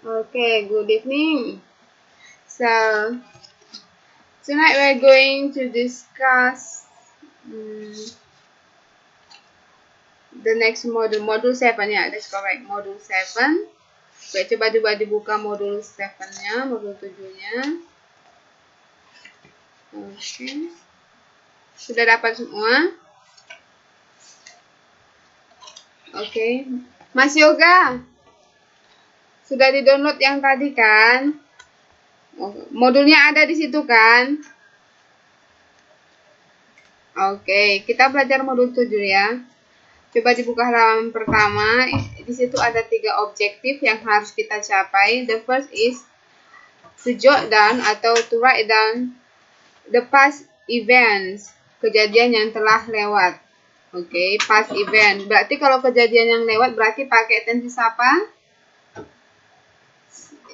Okay, good evening. So, tonight we're going to discuss the next module 7 ya, that's correct, module 7. Coba dibuka modul 7-nya, modul 7-nya. Oke. Sudah dapat semua? Oke. Mas Yoga, sudah di-download yang tadi kan? Modulnya ada di situ kan? Oke, kita belajar modul 7 ya. Coba dibuka halaman pertama. Di situ ada 3 objektif yang harus kita capai. The first is to jot down atau to write down the past events, kejadian yang telah lewat. Oke, past event. Berarti kalau kejadian yang lewat berarti pakai tenses apa?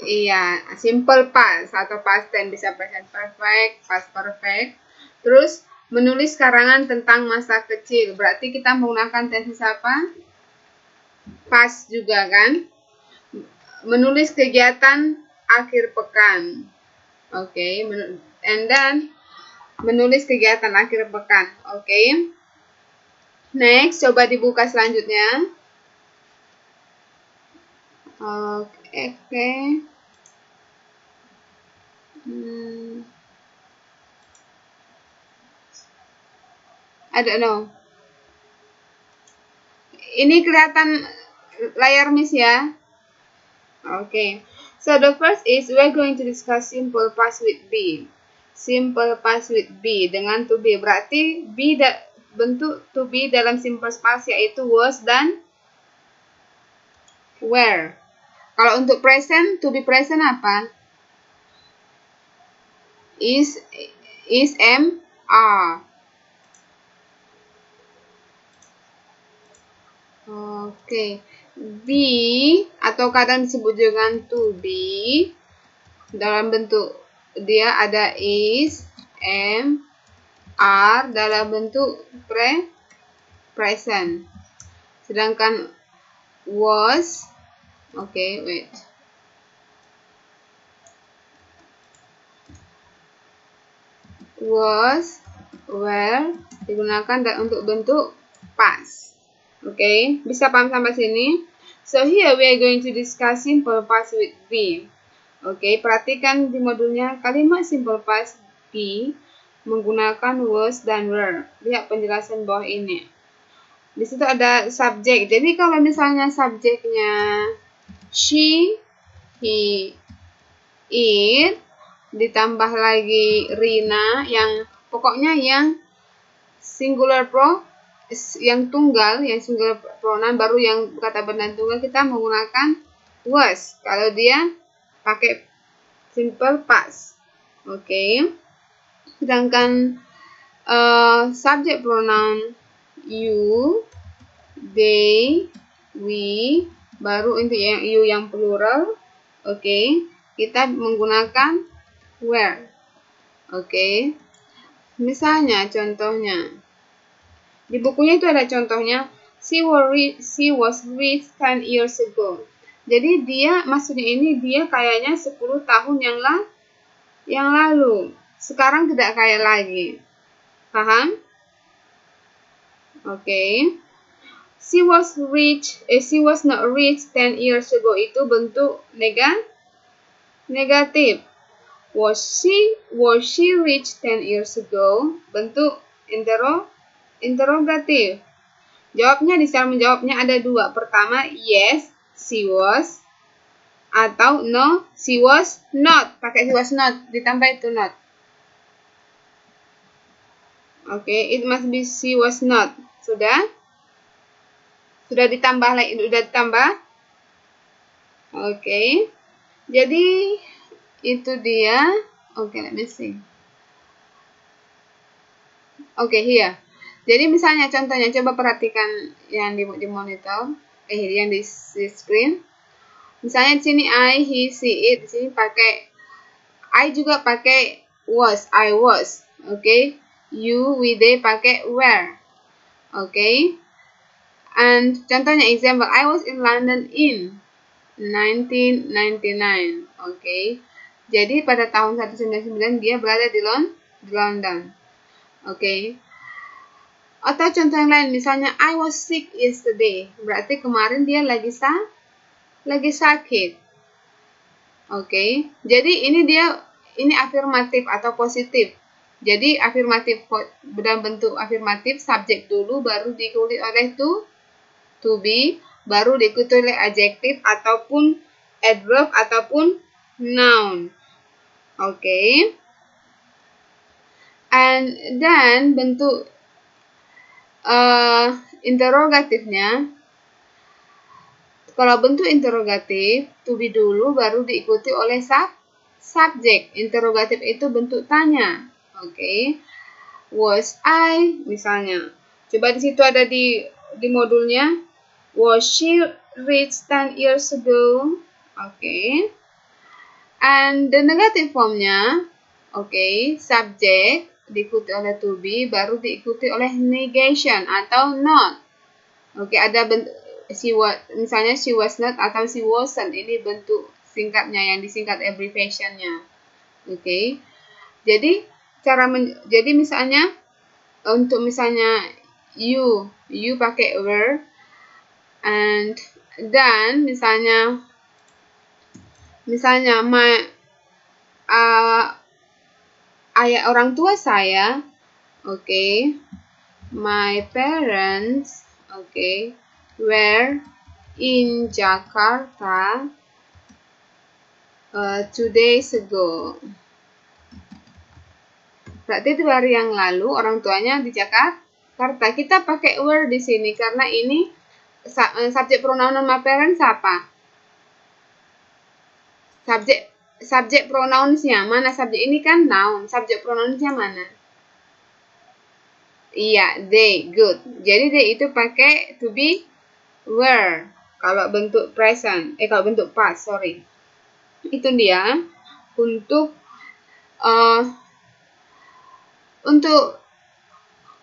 Iya, simple past atau past tense, bisa present perfect, past perfect. Terus menulis karangan tentang masa kecil. Berarti kita menggunakan tenses apa? Past juga kan? Menulis kegiatan akhir pekan. Oke, and then menulis kegiatan akhir pekan. Oke. Next, coba dibuka selanjutnya. Oke. I don't know. Ini kelihatan layar Miss ya. Okay. So the first is we're going to discuss simple past with be. Simple past with be dengan to be. Berarti be bentuk to be dalam simple past yaitu was dan were. Kalau untuk present, to be present apa? Is, am, are. Oke. Be atau kadang disebut dengan to be dalam bentuk dia ada is, am, are dalam bentuk present. Sedangkan was, wait. Was, were digunakan untuk bentuk past. Bisa paham sampai sini? So here we are going to discuss simple past with be. Perhatikan di modulnya kalimat simple past be menggunakan was dan were. Lihat penjelasan bawah ini. Di situ ada subjek. Jadi kalau misalnya subjeknya she, he, it, ditambah lagi Rina, yang pokoknya yang singular yang tunggal, yang singular pronoun, baru yang kata benda tunggal kita menggunakan was. Kalau dia pakai simple past. Sedangkan subject pronoun you, they, we, baru untuk yang you yang plural, kita menggunakan were. Misalnya contohnya di bukunya itu ada contohnya, she was rich 10 years ago. Jadi maksudnya ini dia kayaknya 10 tahun yang lalu. Sekarang tidak kaya lagi. Paham? She was not rich 10 years ago itu bentuk negatif. Was she rich 10 years ago? Bentuk interrogatif. Jawabnya di cara menjawabnya ada 2. Pertama, yes, she was. Atau no, she was not. Pakai she was not, ditambah itu not. It must be she was not. Sudah? Sudah ditambah lagi, sudah ditambah? Jadi itu dia. Let me see. Here. Jadi misalnya contohnya, coba perhatikan yang di monitor, yang di screen. Misalnya di sini I, he, she, it, di sini pakai I juga pakai was, I was. You, we, they pakai were. And contohnya example, I was in London in 1999. Oke. Jadi pada tahun 1999 dia berada di London. Oke. Atau contoh yang lain, misalnya I was sick yesterday. Berarti kemarin dia lagi sakit. Oke. Jadi ini afirmatif atau positif. Jadi afirmatif dalam bentuk afirmatif, subjek dulu baru diikuti oleh to be, baru diikuti oleh adjektif ataupun adverb ataupun noun. Oke. And then bentuk interrogatifnya, kalau bentuk interrogatif, to be dulu baru diikuti oleh subjek. Interrogatif itu bentuk tanya. Oke. Was I, misalnya. Coba di situ ada di modulnya. Was she rich 10 years ago? Oke. And the negative formnya, oke, subjek diikuti oleh to be, baru diikuti oleh negation atau not. Oke, ada bentuk misalnya she was not atau she wasn't. Ini bentuk singkatnya yang disingkat abbreviationnya. Oke. Jadi jadi misalnya untuk misalnya you pakai were, and dan misalnya ayah orang tua saya, oke, my parents, oke, were in Jakarta 2 days ago. Berarti 2 hari yang lalu orang tuanya di Jakarta. Kita pakai were di sini karena ini subjek pronoun my parents apa? Subjek pronounsnya mana? Subjek ini kan noun. Subjek pronounsnya mana? Iya, they. Good. Jadi they itu pakai to be were. Kalau bentuk present, kalau bentuk past, sorry. Itu dia untuk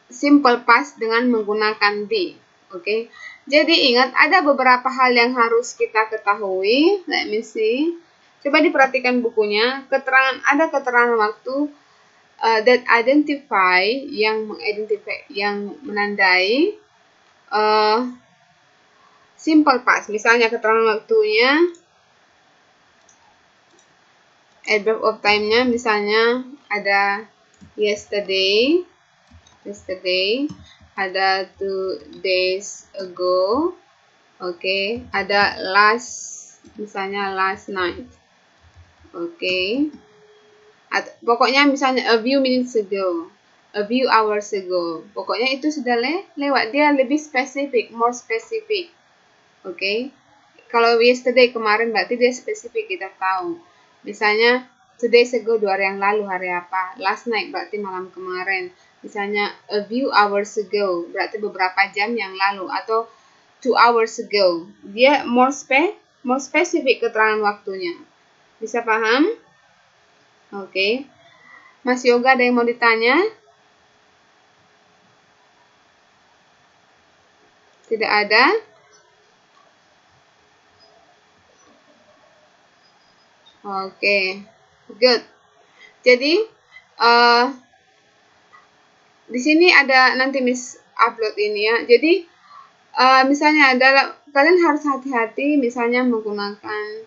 simple past dengan menggunakan be. Oke. Jadi ingat ada beberapa hal yang harus kita ketahui. Let me see. Coba diperhatikan bukunya. Ada keterangan waktu that identify yang menandai simple past. Misalnya keterangan waktunya, adverb of time-nya misalnya ada yesterday, ada 2 days ago, oke, ada misalnya last night, oke, pokoknya misalnya a few minutes ago, a few hours ago, pokoknya itu sudah lewat, dia lebih spesifik, more spesifik, oke. Kalau yesterday kemarin berarti dia spesifik, kita tahu. Misalnya 2 days ago 2 hari yang lalu, hari apa? Last night berarti malam kemarin. Misalnya a few hours ago berarti beberapa jam yang lalu, atau 2 hours ago. Dia more spesifik keterangan waktunya. Bisa paham? Oke. Mas Yoga ada yang mau ditanya? Tidak ada? Oke. Good. Jadi di sini ada nanti Miss upload ini ya. Jadi misalnya kalian harus hati-hati misalnya menggunakan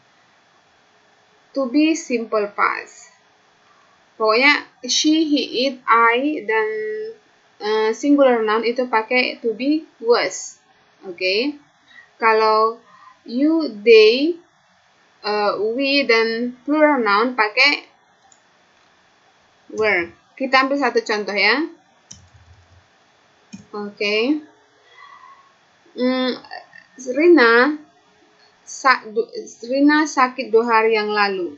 to be simple past. Pokoknya she, he, it, I dan singular noun itu pakai to be was. Oke. Kalau you, they, we dan plural noun pakai were. Kita ambil satu contoh ya. Oke. Rina sakit 2 hari yang lalu.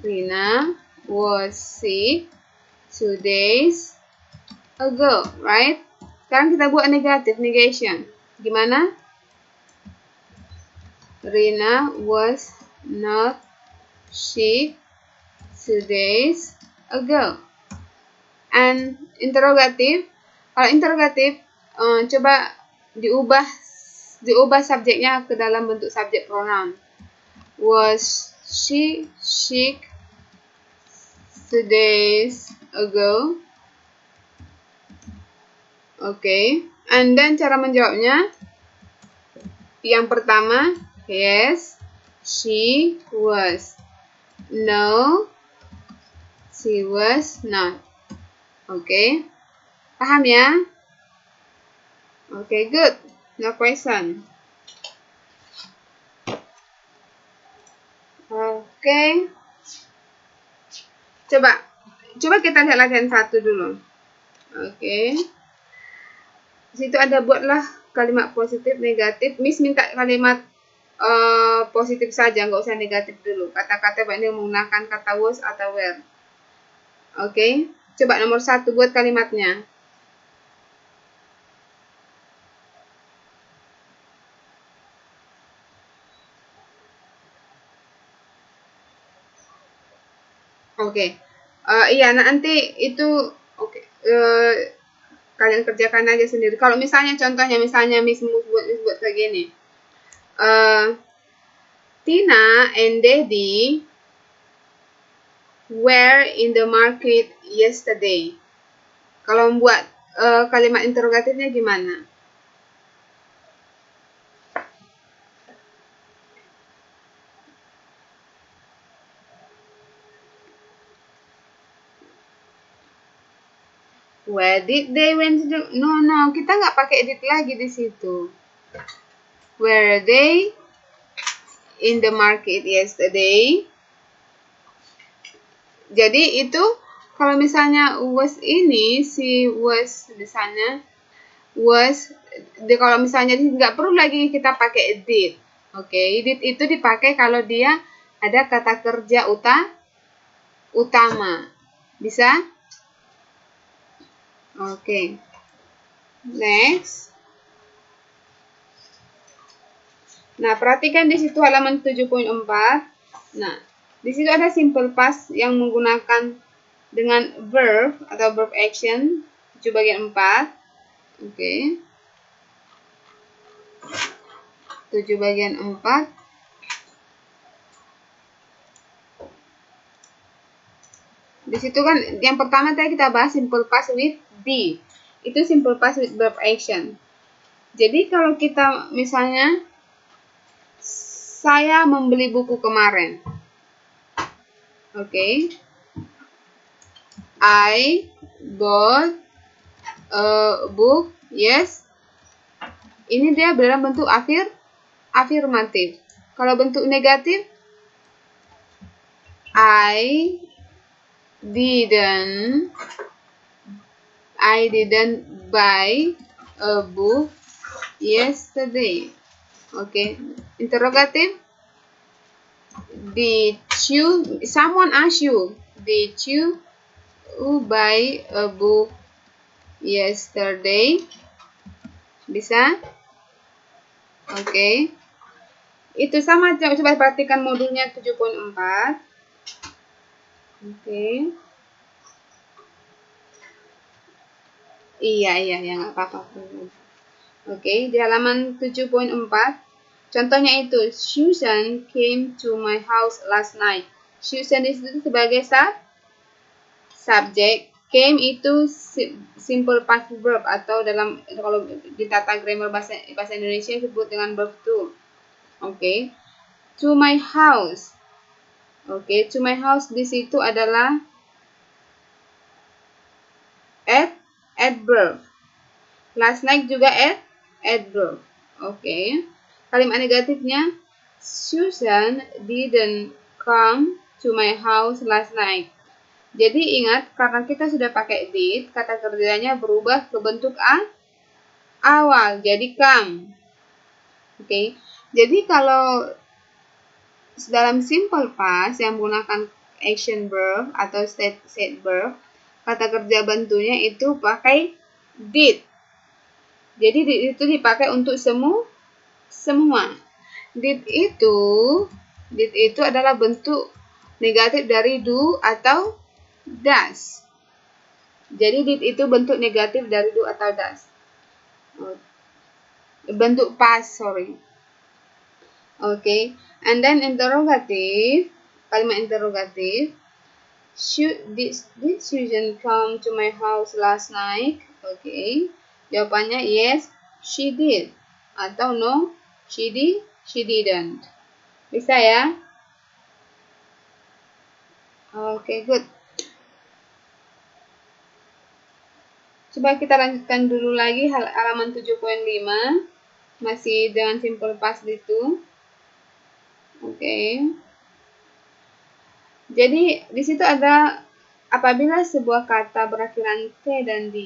Rina was sick 2 days ago, right? Sekarang kita buat negatif, negation. Gimana? Rina was not sick 2 days ago. And interrogative, kalau interrogatif coba diubah subjeknya ke dalam bentuk subjek pronoun. Was she sick 2 days ago? Oke. And then cara menjawabnya. Yang pertama, yes, she was. No, she was not. Oke. Paham ya? Oke, good. No question. Oke. Coba kita lihat latihan 1 dulu. Oke. Di situ ada buatlah kalimat positif, negatif. Miss minta kalimat positif saja, nggak usah negatif dulu. Kata-kata ini menggunakan kata was atau were. Oke. Coba nomor 1 buat kalimatnya. Oke. Iya, nanti itu oke. Kalian kerjakan aja sendiri. Kalau misalnya contohnya Miss buat kayak gini. Tina and Daddy were in the market yesterday. Kalau membuat kalimat interrogatifnya gimana? Where did they went to? No, kita nggak pakai did lagi di situ. Were they in the market yesterday? Jadi itu kalau misalnya was ini si was di sana was kalau misalnya nggak perlu lagi kita pakai did. Oke, did itu dipakai kalau dia ada kata kerja utama. Bisa? Oke. Next. Nah, perhatikan di situ halaman 7.4. Nah, di situ ada simple past yang menggunakan dengan verb atau verb action 7 bagian 4. Oke. 7 bagian 4. Di situ kan yang pertama tadi kita bahas simple past with be. Itu simple past with verb action. Jadi kalau kita misalnya saya membeli buku kemarin. Oke. I bought a book. Yes. Ini dia dalam bentuk afirmatif. Kalau bentuk negatif, I didn't buy a book yesterday. Okay. Interrogative. Did you? Someone ask you. Did you buy a book yesterday? Bisa? Oke. Itu sama. Coba perhatikan modulnya 7.4. Oke. Iya, nggak apa-apa. Oke, di halaman 7.4, contohnya itu, Susan came to my house last night. Susan itu sebagai subjek, came itu simple past verb atau dalam kalau di tata grammar bahasa Indonesia disebut dengan verb to. Oke. To my house. Oke, to my house di situ adalah adverb. Last night juga adverb. Oke. Kalimat negatifnya, Susan didn't come to my house last night. Jadi ingat, karena kita sudah pakai did, kata kerjanya berubah ke bentuk awal, jadi come. Oke. Jadi kalau dalam simple past yang menggunakan action verb atau state verb, kata kerja bantunya itu pakai did. Jadi did itu dipakai untuk semua. Did itu adalah bentuk negatif dari do atau does. Jadi did itu bentuk negatif dari do atau does. Bentuk past, sorry. Okay. And then interrogative, kalimat interrogative. Should this Susan come to my house last night? Okay. Jawabannya yes, she did. Atau no, she didn't. Bisa ya? Okay, good. Coba kita lanjutkan dulu lagi halaman 7.5. Masih dengan simple past itu. Oke. Jadi di situ ada apabila sebuah kata berakhiran T dan D,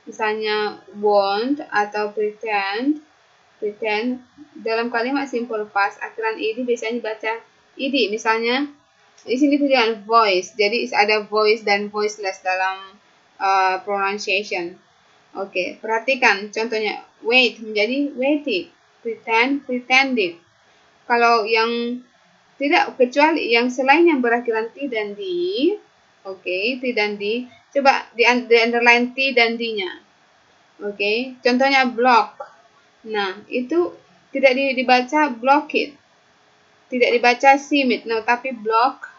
misalnya want atau pretend dalam kalimat simple past akhiran ed biasanya dibaca ed. Misalnya di sini dengan voice, jadi ada voice dan voiceless dalam pronunciation. Oke, perhatikan contohnya wait menjadi waited, pretended. Kalau yang tidak, kecuali yang selain yang berakhiran T dan D, oke, T dan D, coba di underline T dan D-nya. Oke, contohnya block. Nah, itu tidak dibaca blocked. Tidak dibaca seemed, no, tapi block,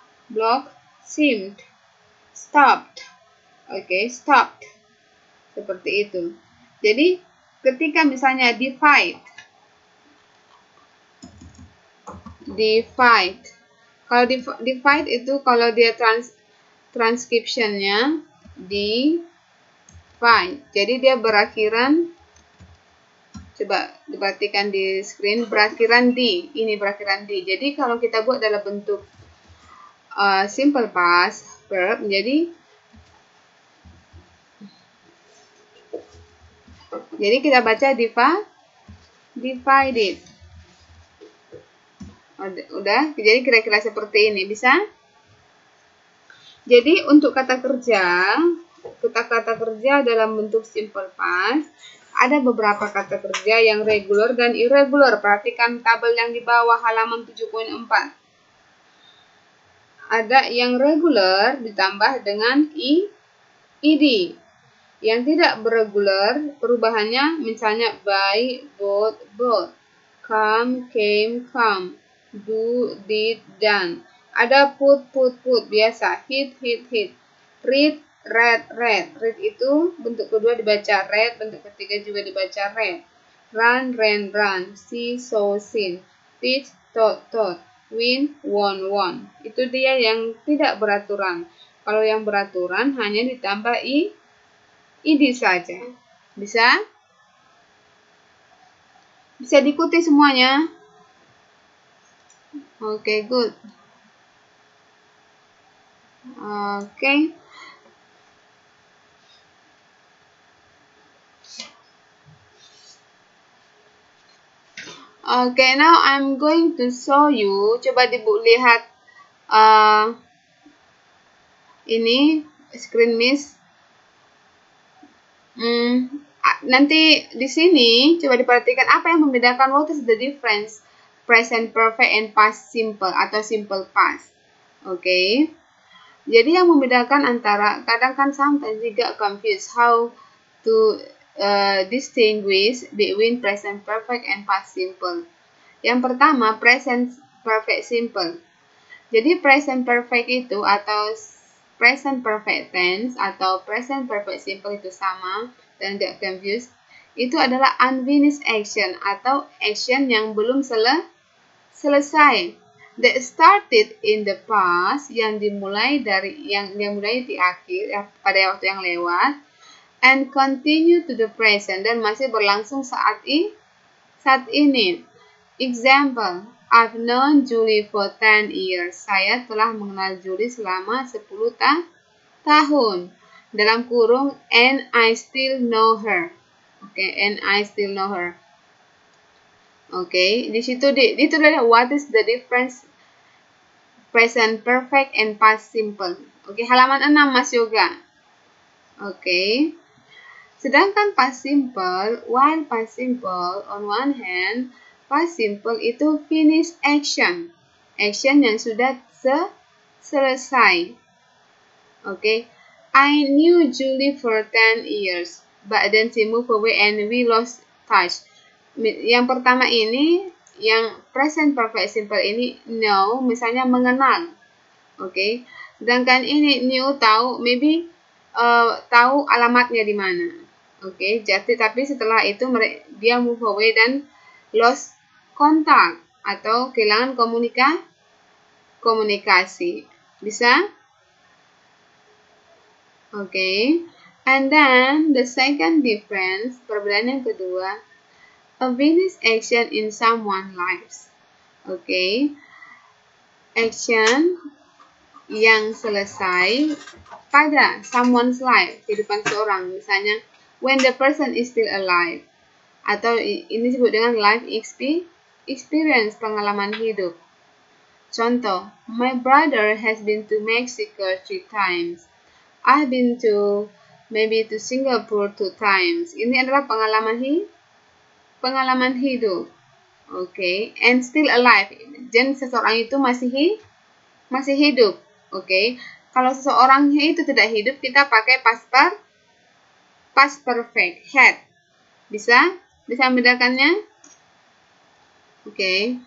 seemed, stopped. Oke, stopped. Seperti itu. Jadi, ketika misalnya divide. Kalau divide itu kalau dia transcriptionnya divide. Jadi dia berakhiran, coba diperhatikan di screen, berakhiran D. Ini berakhiran D. Jadi kalau kita buat dalam bentuk simple past verb, jadi kita baca divided. Udah, jadi kira-kira seperti ini, bisa? Jadi untuk kata kerja dalam bentuk simple past, ada beberapa kata kerja yang regular dan irregular. Perhatikan tabel yang di bawah halaman 7.4. Ada yang regular ditambah dengan ed. Yang tidak beregular, perubahannya misalnya by, both, come, came, come, do, did, done. Ada put, biasa, hit, read, read. Read itu bentuk kedua dibaca read, bentuk ketiga juga dibaca read. Run, ran, run. See, saw, seen. Teach, taught. Win, won. Itu dia yang tidak beraturan. Kalau yang beraturan hanya ditambah id saja. Bisa? Bisa diikuti semuanya? Oke, good. Oke. Okay, now I'm going to show you. Coba lihat ini screen miss. Nanti di sini coba diperhatikan apa yang membedakan what is the difference present perfect and past simple atau simple past. Oke. Jadi yang membedakan antara, kadang kan sometimes juga confused how to distinguish between present perfect and past simple. Yang pertama, present perfect simple. Jadi present perfect itu atau present perfect tense atau present perfect simple itu sama dan tidak confused. Itu adalah unfinished action atau action yang belum selesai. That started in the past, yang dimulai di akhir pada waktu yang lewat, and continue to the present, dan masih berlangsung saat ini. Example, I've known Julie for 10 years. Saya telah mengenal Julie selama 10 tahun. Dalam kurung, and I still know her. And I still know her. Di situ ditulis what is the difference present perfect and past simple. Halaman 6 Mas Yoga. Sedangkan past simple, while past simple on one hand, past simple itu finished action yang sudah selesai. I knew Julie for 10 years, but then she moved away and we lost touch. Yang pertama ini yang present perfect simple ini know, misalnya mengenal. Oke. Sedangkan ini knew, tahu, maybe tahu alamatnya di mana. Oke. Jadi tapi setelah itu dia move away dan lost contact atau kehilangan komunikasi. Bisa? Oke. And then the second difference, perbedaan yang kedua, a finished action in someone's lives. Oke. Action yang selesai pada someone's life, kehidupan seorang. Misalnya, when the person is still alive. Atau ini disebut dengan life experience, pengalaman hidup. Contoh, my brother has been to Mexico 3 times. I've been to maybe to Singapore 2 times. Ini adalah pengalaman hidup. Oke, and still alive. Dan seseorang itu masih hidup. Oke. Kalau seseorangnya itu tidak hidup, kita pakai past perfect, had. Bisa membedakannya? Oke.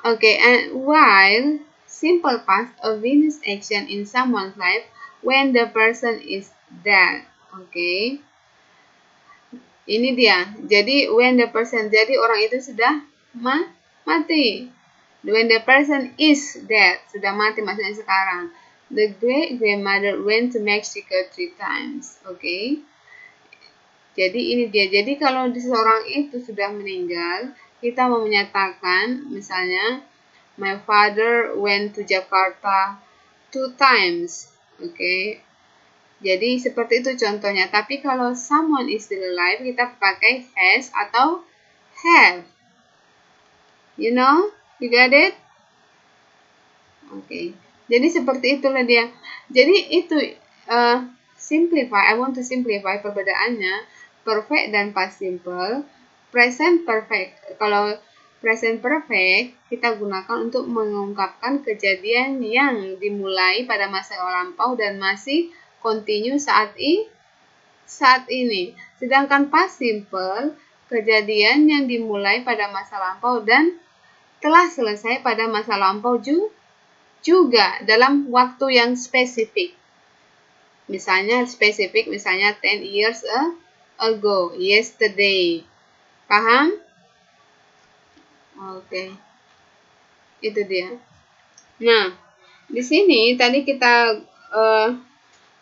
And while simple past, a finished action in someone's life when the person is dead. Oke. Ini dia. Jadi when the person, jadi orang itu sudah mati. When the person is dead, sudah mati, maksudnya sekarang. The great grandmother went to Mexico 3 times. Oke. Jadi ini dia. Jadi kalau seseorang itu sudah meninggal, kita mau menyatakan misalnya my father went to Jakarta 2 times. Oke. Jadi seperti itu contohnya. Tapi kalau someone is still alive, kita pakai has atau have. You know? You got it? Oke. Jadi seperti itulah dia. Jadi itu simplify. I want to simplify perbedaannya perfect dan past simple. Present perfect. Kalau present perfect kita gunakan untuk mengungkapkan kejadian yang dimulai pada masa lampau dan masih continue saat ini. Sedangkan past simple kejadian yang dimulai pada masa lampau dan telah selesai pada masa lampau juga dalam waktu yang spesifik. Misalnya 10 years ago, yesterday. Paham? Oke. Itu dia. Nah, di sini tadi kita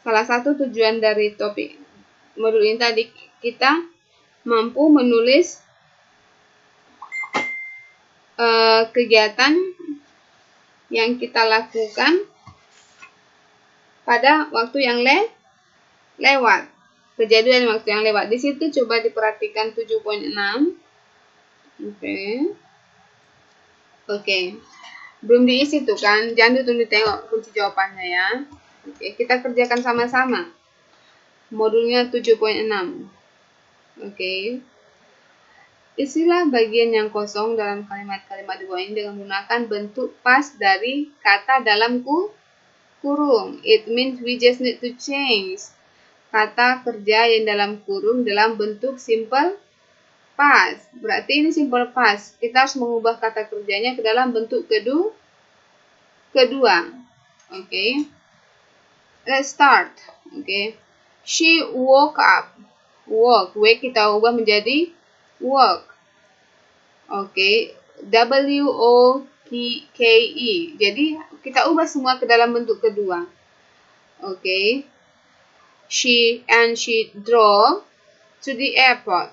salah satu tujuan dari topik modul ini tadi kita mampu menulis kegiatan yang kita lakukan pada waktu yang lewat. Kejadian waktu yang lewat. Di situ coba diperhatikan 7.6. Oke. Belum diisi tuh kan? Jangan dulu tengok kunci jawabannya ya. Oke, kita kerjakan sama-sama. Modulnya 7.6. Oke. Isilah bagian yang kosong dalam kalimat-kalimat di bawah ini dengan menggunakan bentuk past dari kata dalam kurung. It means we just need to change kata kerja yang dalam kurung dalam bentuk simple past. Berarti ini simple past. Kita harus mengubah kata kerjanya ke dalam bentuk kedua. Oke. Let's start. Oke. She woke up. Woke. W kita ubah menjadi woke. Oke. W-O-K-E. Jadi kita ubah semua ke dalam bentuk kedua. Oke. She drove to the airport.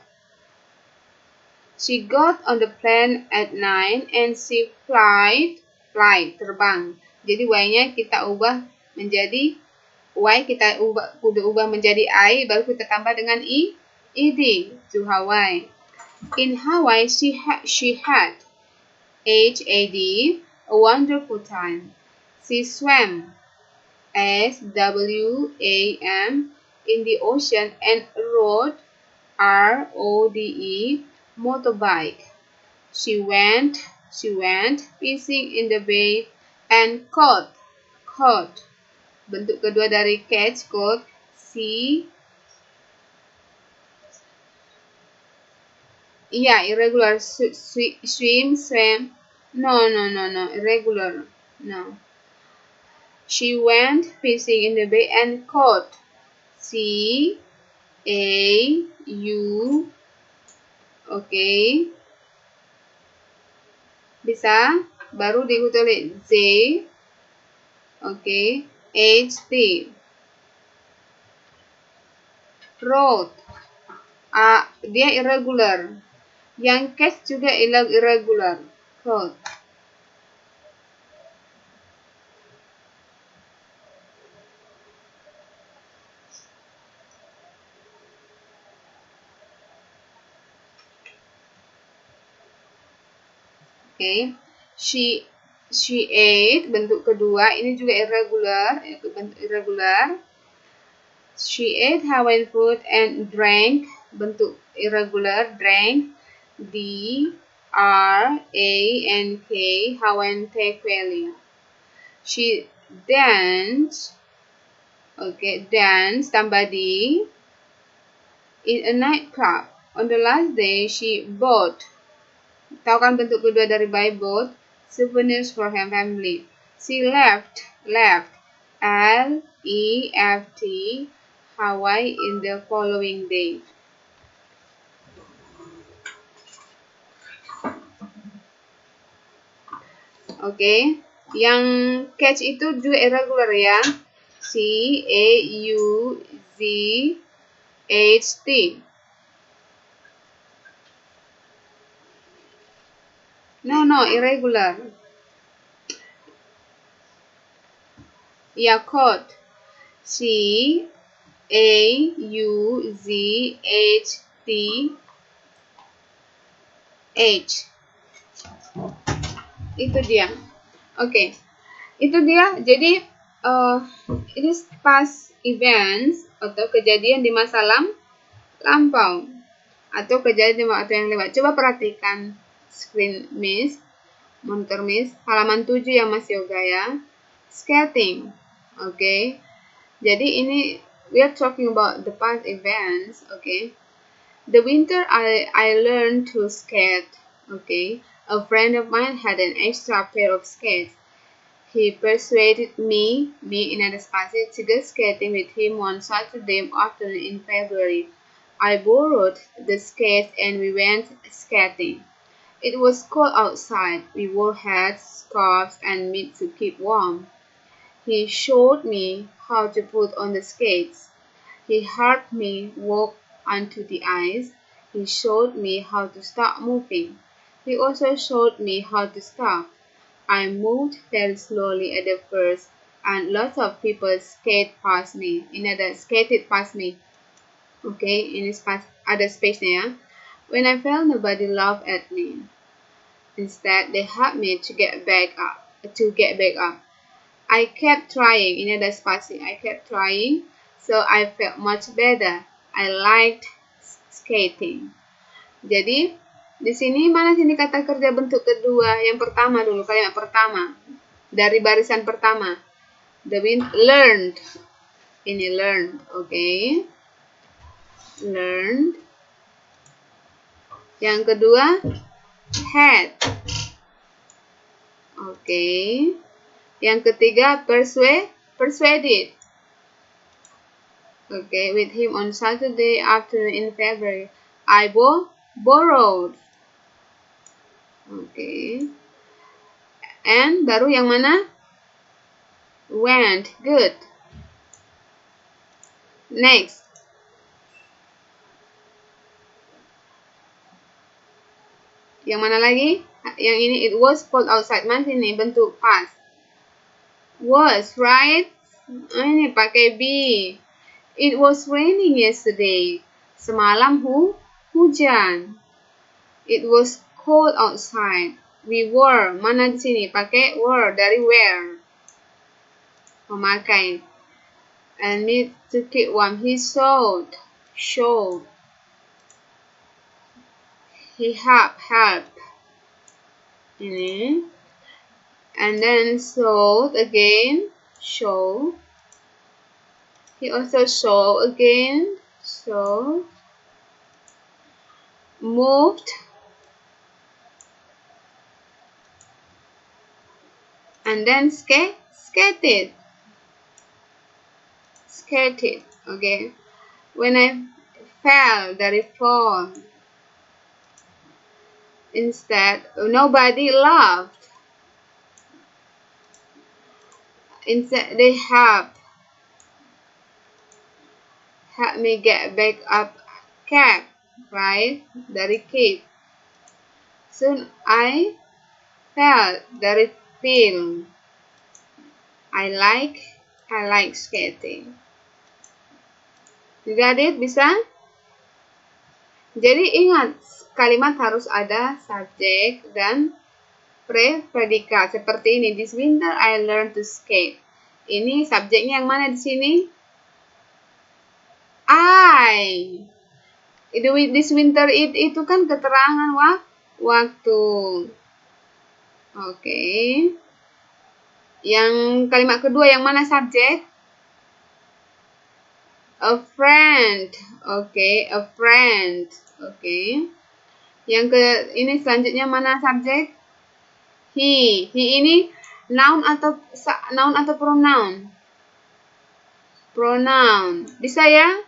She got on the plane at 9 and she fly, terbang. Jadi Y-nya kita ubah menjadi Y, kita ubah menjadi I, baru kita tambah dengan ed, to Hawaii. In Hawaii, she had HAD, a wonderful time. She swam SWAM in the ocean and rode RODE motorbike. She went fishing in the bay and caught. Bentuk kedua dari catch, caught, Yeah, irregular. Swim, swam. No, irregular. No. She went fishing in the bay and caught. C-A-U. Okay. Bisa? Baru diikuti oleh Z. Okay. H-T. Road. Dia irregular. Yang catch juga irregular. Caught. Okay. She ate, bentuk kedua, ini juga irregular, bentuk irregular. She ate Hawaiian food and drank, bentuk irregular, drank, D-R-A-N-K, Hawaiian tequila. She danced, okay, danced, tambah D, in a nightclub. On the last day, she bought, tahu kan bentuk kedua dari buy, bought, souvenirs for her family. She left, L-E-F-T, Hawaii in the following day. Okay, yang catch itu juga irregular ya. C-A-U-Z-H-T. No, irregular. Yeah, caught. C-A-U-Z-H-T-H. Itu dia. Okay, itu dia. Jadi it is past events atau kejadian di masa lampau atau kejadian di waktu yang lewat. Coba perhatikan screen Miss, monitor Miss, halaman 7 yang masih yoga ya. Skating. Okay. Jadi ini we are talking about the past events. Okay. The winter I learned to skate. Okay. A friend of mine had an extra pair of skates. He persuaded me in a spasi, to go skating with him one Saturday afternoon in February. I borrowed the skates and we went skating. It was cold outside. We wore hats, scarves, and mitts to keep warm. He showed me how to put on the skates. He helped me walk onto the ice. He showed me how to start moving. He also showed me how to stop. I moved very slowly at the first, and lots of people skated past me. Okay, in this other space ya. When I fell, nobody laughed at me. Instead, they helped me to get back up. I kept trying. Ini ada spasi. I kept trying, so I felt much better. I liked skating. Jadi di sini mana sini kata kerja bentuk kedua? Yang pertama dulu, kalimat pertama dari barisan pertama. The wind learned. Ini learned, okay? Learned. Yang kedua had. Okay. Yang ketiga persuaded. Okay, with him on Saturday afternoon in February. I borrowed. Okay. And baru yang mana? Went. Good. Next. Yang mana lagi? Yang ini it was cold outside. Mas ini bentuk past. Was, right? Ini pakai be. It was raining yesterday. Semalam hujan. It was cold outside. We were. Mana di sini? Pakai were dari where. Memakai. And need to keep warm. He showed. He helped. Ini. And then showed again. Show. He also showed again. So. moved, and then skated. Skated. Okay. When I fell dari fall, instead nobody laughed. Instead they helped me get back up cap, right? Dari cape. Soon I fell dari field. I like skating. You got it? Bisa? Jadi ingat, kalimat harus ada subjek dan predikat. Seperti ini. This winter I learned to skate. Ini subjeknya yang mana di sini? I. This winter itu kan keterangan waktu. Oke. Yang kalimat kedua yang mana subjek? A friend. Oke, a friend. Oke. Yang ini selanjutnya mana subjek? He. He ini noun atau pronoun? Pronoun. Bisa ya?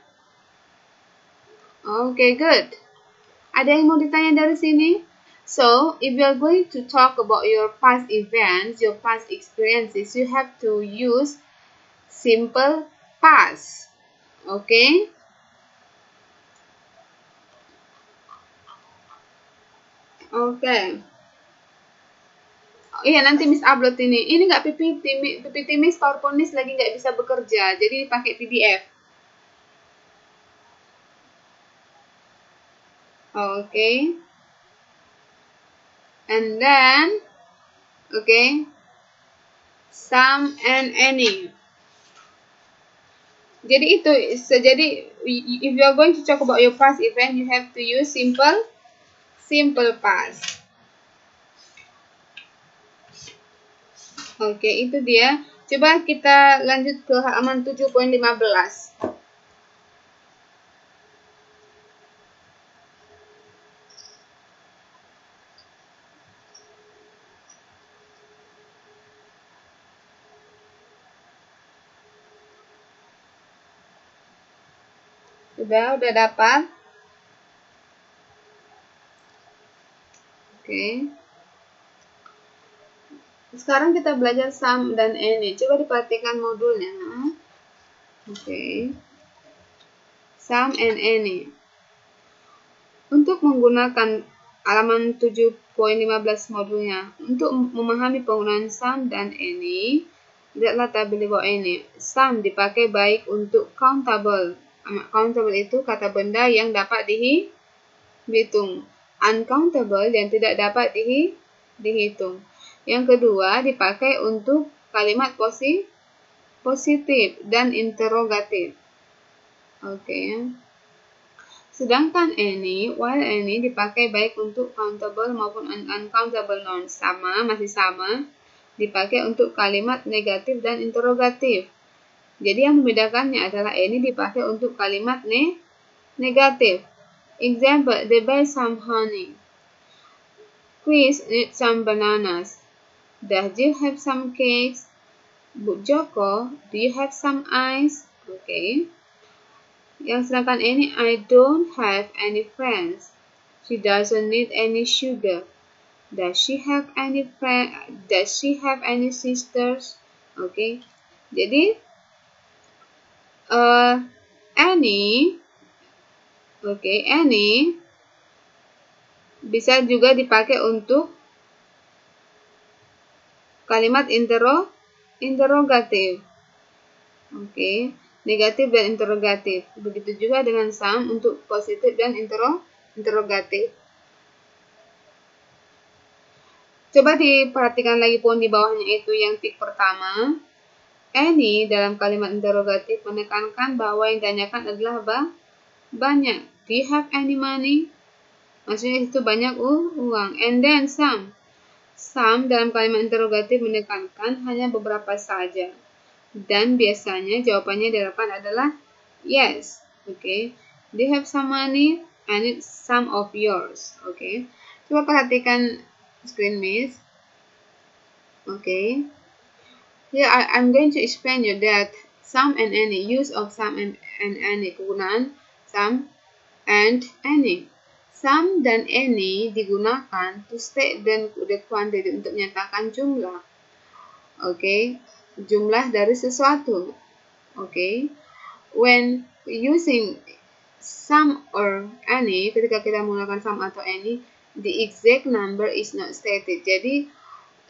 Oke, good. Ada yang mau ditanya dari sini? So, if you are going to talk about your past events, your past experiences, you have to use simple past. Okay? Okay. Oh iya, nanti Miss upload ini. Ini nggak PPT Miss, PowerPoint Miss lagi nggak bisa bekerja, jadi dipakai PDF. Okay. And then, okay, some and any. Jadi if you are going to talk about your past event, you have to use simple past. Oke, itu dia. Coba kita lanjut ke halaman 7.15. Udah dapat? Oke. Sekarang kita belajar some dan any. Coba diperhatikan modulnya. Oke. Some and any. Untuk menggunakan halaman 7.15 modulnya, untuk memahami penggunaan some dan any, lihatlah tabel di bawah ini. Some dipakai baik untuk countable. Countable itu kata benda yang dapat dihitung. Uncountable yang tidak dapat dihitung. Yang kedua dipakai untuk kalimat positif dan interrogatif. Oke. Sedangkan any, while any dipakai baik untuk countable maupun uncountable nouns. Masih sama. Dipakai untuk kalimat negatif dan interrogatif. Jadi yang membedakannya adalah any dipakai untuk kalimat negatif. Example, they buy some honey. Chris needs some bananas. Does you have some cakes? Joko, do you have some ice? Okay. Yang sedangkan any, I don't have any friends. She doesn't need any sugar. Does she have any sisters? Okay. Jadi any bisa juga dipakai untuk kalimat interrogatif. Oke, negatif dan interrogatif. Begitu juga dengan some untuk positif dan interrogatif. Coba diperhatikan lagi poin di bawahnya itu yang tik pertama. Any dalam kalimat interrogatif menekankan bahwa yang ditanyakan adalah banyak. Do you have any money? Maksudnya itu banyak uang. And then some. Some dalam kalimat interrogatif menekankan hanya beberapa saja. Dan biasanya jawabannya di depan adalah yes. Okay. Do you have some money? any some of yours. Okay, coba perhatikan screen Miss. Okay, here I'm going to explain you that some and any, use of some and any, kegunaan some and any. Some dan any digunakan to state the quantity, untuk menyatakan jumlah. Okay, jumlah dari sesuatu. Okay, when using some or any, ketika kita menggunakan some atau any, the exact number is not stated. Jadi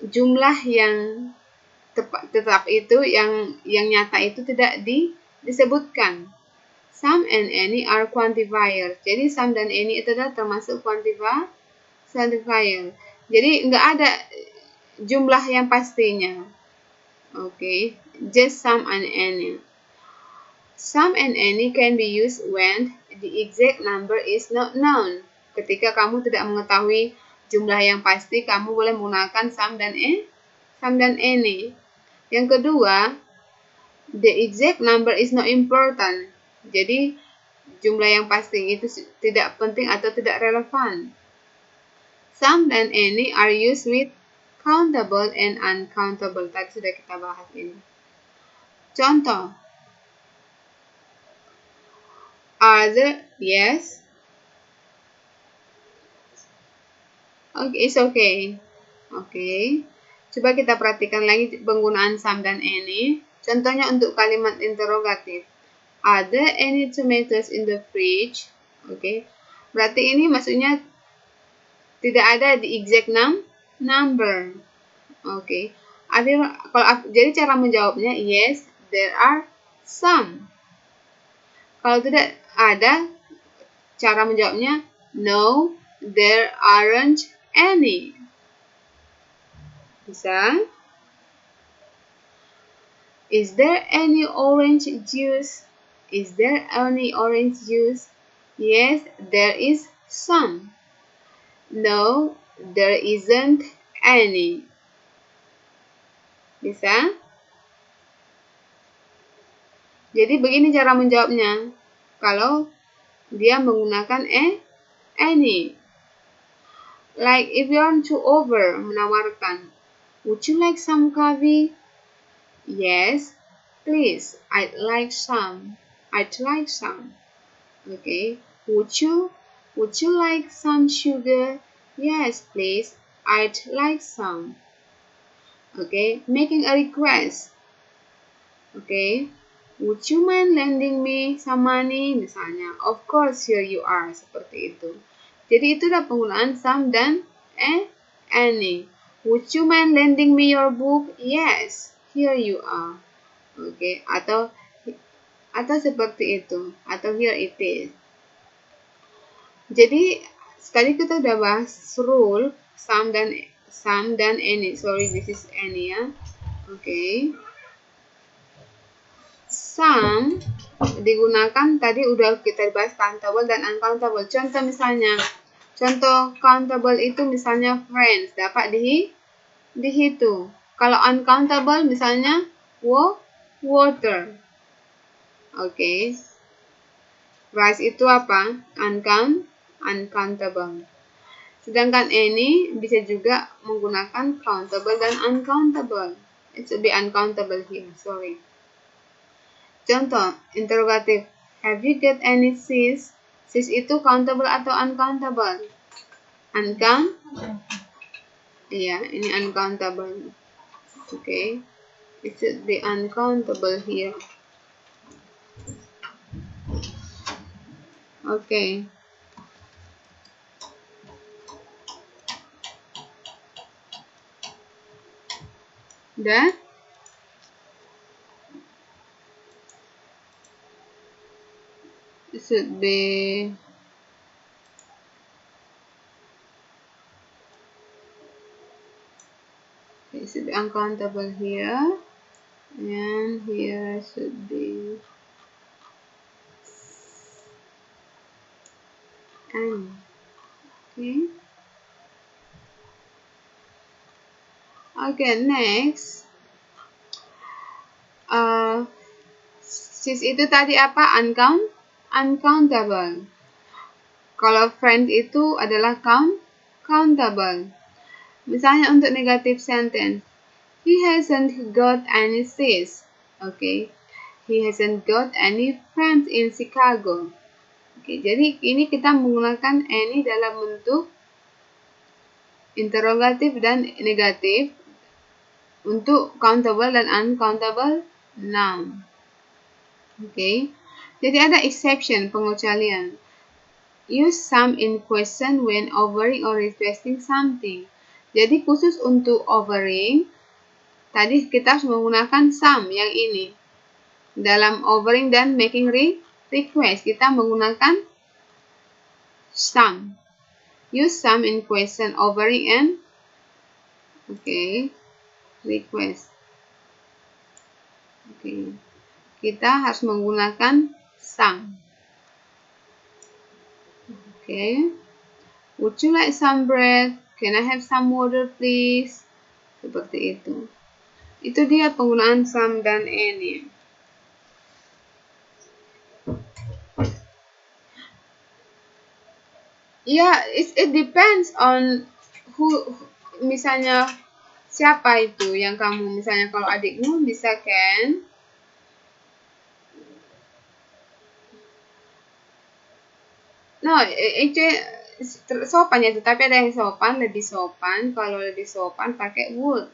jumlah yang tetap itu, yang nyata itu tidak disebutkan. Some and any are quantifiers. Jadi some dan any itu adalah termasuk quantifier. Jadi nggak ada jumlah yang pastinya. Okay, just some and any. Some and any can be used when the exact number is not known. Ketika kamu tidak mengetahui jumlah yang pasti, kamu boleh menggunakan some dan any. Yang kedua, the exact number is not important. Jadi jumlah yang pasti itu tidak penting atau tidak relevan. Some dan any are used with countable and uncountable. Tadi sudah kita bahas ini. Contoh. Other, yes. Okay, it's okay. Okay. Coba kita perhatikan lagi penggunaan some dan any. Contohnya untuk kalimat interrogatif. Are there any tomatoes in the fridge? Okay. Berarti ini maksudnya tidak ada the exact number. Okay. Jadi cara menjawabnya yes, there are some. Kalau tidak ada, cara menjawabnya no, there aren't any. Bisa? Is there any orange juice? Is there any orange juice? Yes, there is some. No, there isn't any. Bisa? Jadi begini cara menjawabnya. Kalau dia menggunakan any. Like if you want to offer, menawarkan. Would you like some coffee? Yes, please. I'd like some. Okay. Would you like some sugar? Yes, please. I'd like some. Okay. Making a request. Okay. Would you mind lending me some money? Misalnya, of course, here you are. Seperti itu. Jadi itu adalah penggunaan some dan any. Would you mind lending me your book? Yes, here you are. Okay. Atau seperti itu. Atau here it is. Jadi sekali kita udah bahas rule some dan any. Sorry, this is any ya. Okay. Some digunakan tadi udah kita bahas countable dan uncountable. Contoh countable itu misalnya friends, dapat dihitung. Kalau uncountable misalnya water. Okay. Rice itu apa? Uncountable. Sedangkan any bisa juga menggunakan countable dan uncountable. It should be uncountable here, sorry. Contoh, interrogatif. Have you got any sis? Sis itu countable atau uncountable? Iya, ini uncountable. Okay. It should be uncountable here. Okay. Udah? It should be uncountable here, and here should be n. Okay. Okay, next. Sis itu tadi apa? Uncountable. Kalau friend itu adalah countable. Misalnya untuk negative sentence, he hasn't got any sis. Okay, he hasn't got any friends in Chicago. Okay, jadi ini kita menggunakan any dalam bentuk interrogatif dan negatif untuk countable dan uncountable noun. Okay, jadi ada exception, pengecualian. Use some in question when offering or requesting something. Jadi khusus untuk offering, tadi kita harus menggunakan some yang ini. Dalam offering dan making request, kita menggunakan some. Use some in question, offering, and request. Kita harus menggunakan some. Would you like some bread? Can I have some water, please? Seperti itu. Itu dia penggunaan some dan any. Ya, it depends on who. Misalnya siapa itu yang kamu, misalnya kalau adikmu bisa can. No, actually sopan ya, tetapi ada yang sopan, lebih sopan. Kalau lebih sopan pakai would.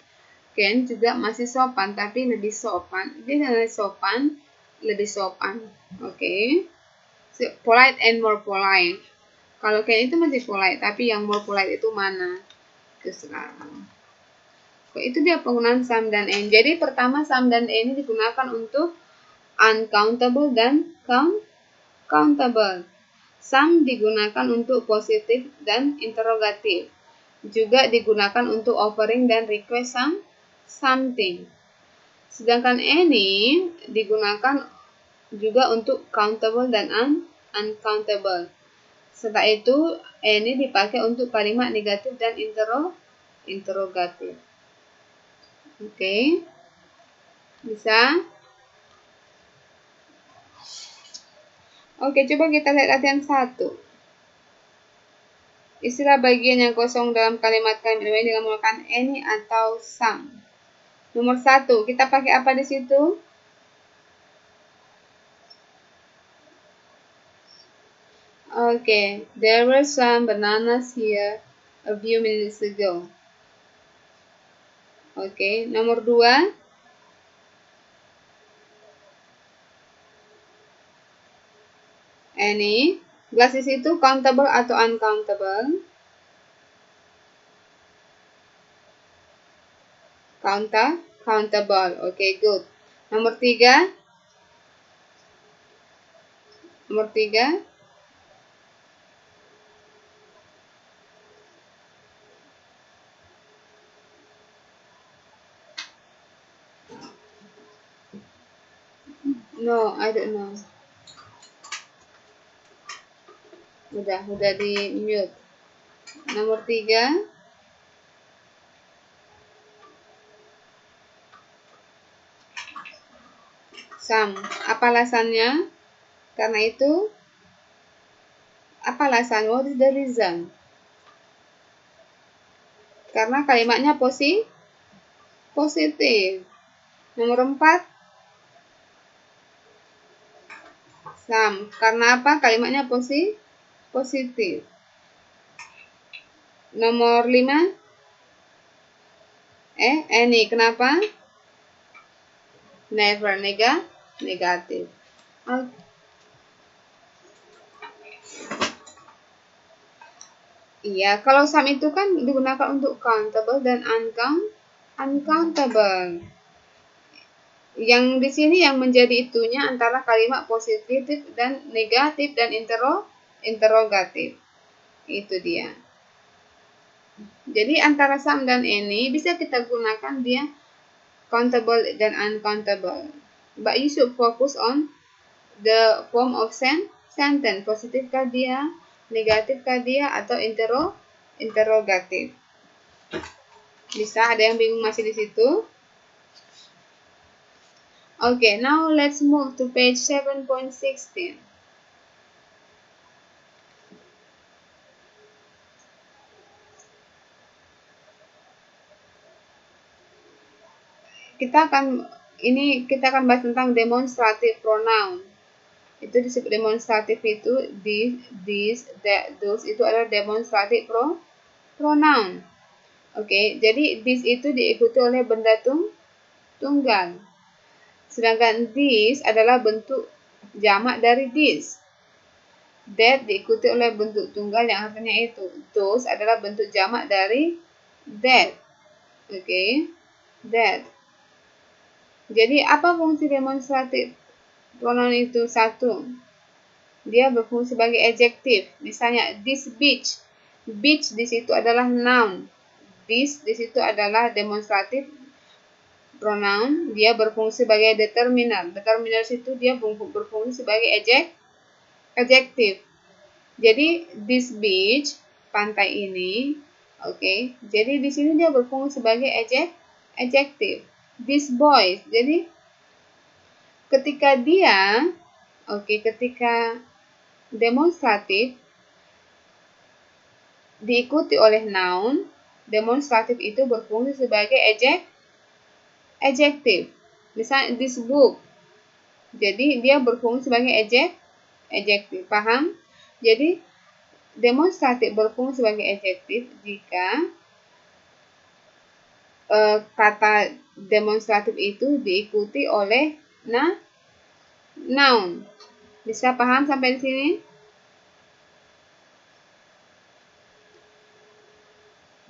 Can juga masih sopan, tapi lebih sopan. Dia lebih sopan, lebih sopan. So, polite and more polite. Kalau can itu masih polite, tapi yang more polite itu mana? Itu sekarang. Itu dia penggunaan some dan any. Jadi pertama some dan any digunakan untuk uncountable dan countable. Some digunakan untuk positif dan interrogatif. Juga digunakan untuk offering dan request something. Sedangkan any digunakan juga untuk countable dan uncountable. Setelah itu any dipakai untuk kalimat negatif dan interrogatif. Bisa? Coba kita lihat latihan 1. Istilah bagian yang kosong dalam kalimat-kalimat ini dengan menggunakan any atau some. Nomor 1, kita pakai apa di situ? There were some bananas here a few minutes ago. Nomor 2. Any. Glasses itu countable atau uncountable? Countable. Good. Nomor 3. No, I don't know. Udah di mute. Nomor 3. Some. Apa alasannya? Karena itu, apa alasan? What is the reason? Karena kalimatnya positif. Nomor 4. Some. Karena apa? Kalimatnya positif. Nomor 5. Any. Kenapa? Never. Negatif. Iya, kalau some itu kan digunakan untuk countable dan uncountable. Yang di sini yang menjadi itunya antara kalimat positif dan negatif dan interrogatif. Itu dia. Jadi antara some dan any bisa kita gunakan dia countable dan uncountable. But you should focus on the form of sentence. Positifkah dia, negatifkah dia, atau interrogatif. Bisa, ada yang bingung masih di situ? Now let's move to page 7.16. kita akan bahas tentang demonstrative pronoun. Itu disebut demonstratif itu this, that, those itu adalah demonstrative pronoun. Oke, jadi this itu diikuti oleh benda tunggal. Sedangkan this adalah bentuk jamak dari this. That diikuti oleh bentuk tunggal yang artinya itu. Those adalah bentuk jamak dari that. Oke, that. Jadi apa fungsi demonstratif pronoun itu? Satu, dia berfungsi sebagai adjektif. Misalnya this beach. Beach di situ adalah noun. This di situ adalah demonstratif pronoun. Dia berfungsi sebagai determiner. Determiner situ dia berfungsi sebagai adjektif. Jadi this beach, pantai ini, oke. Jadi di sini dia berfungsi sebagai adjektif. This boy. Jadi ketika demonstratif diikuti oleh noun, demonstratif itu berfungsi sebagai adjektif. Misalnya this book. Jadi dia berfungsi sebagai adjektif. Paham? Jadi demonstratif berfungsi sebagai adjektif jika kata demonstratif itu diikuti oleh noun. Bisa paham sampai di sini?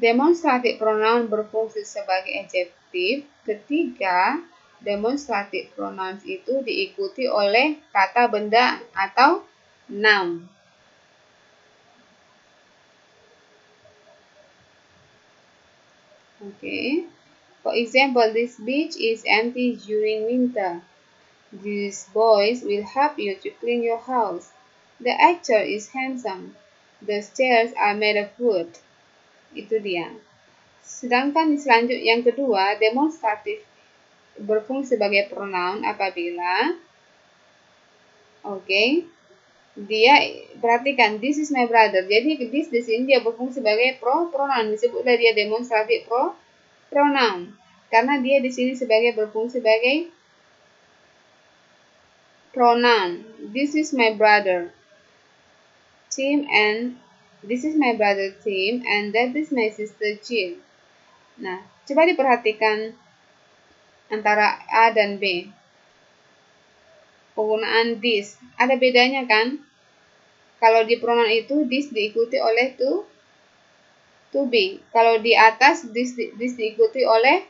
Demonstratif pronoun berfungsi sebagai adjektif ketika demonstratif pronouns itu diikuti oleh kata benda atau noun. Okay. For example, this beach is empty during winter. These boys will help you to clean your house. The actor is handsome. The stairs are made of wood. Itu dia. Sedangkan selanjutnya yang kedua, demonstratif berfungsi sebagai pronoun apabila dia perhatikan this is my brother. Jadi this di sini dia berfungsi sebagai pronoun. Disebutlah dia demonstratif pronoun karena dia di sini berfungsi sebagai pronoun. This is my brother Tim, and this is my brother Tim, and that is my sister Jill. Nah, coba diperhatikan antara A dan B. Penggunaan this. Ada bedanya kan? Kalau di pronoun itu, this diikuti oleh to be. Kalau di atas, this diikuti oleh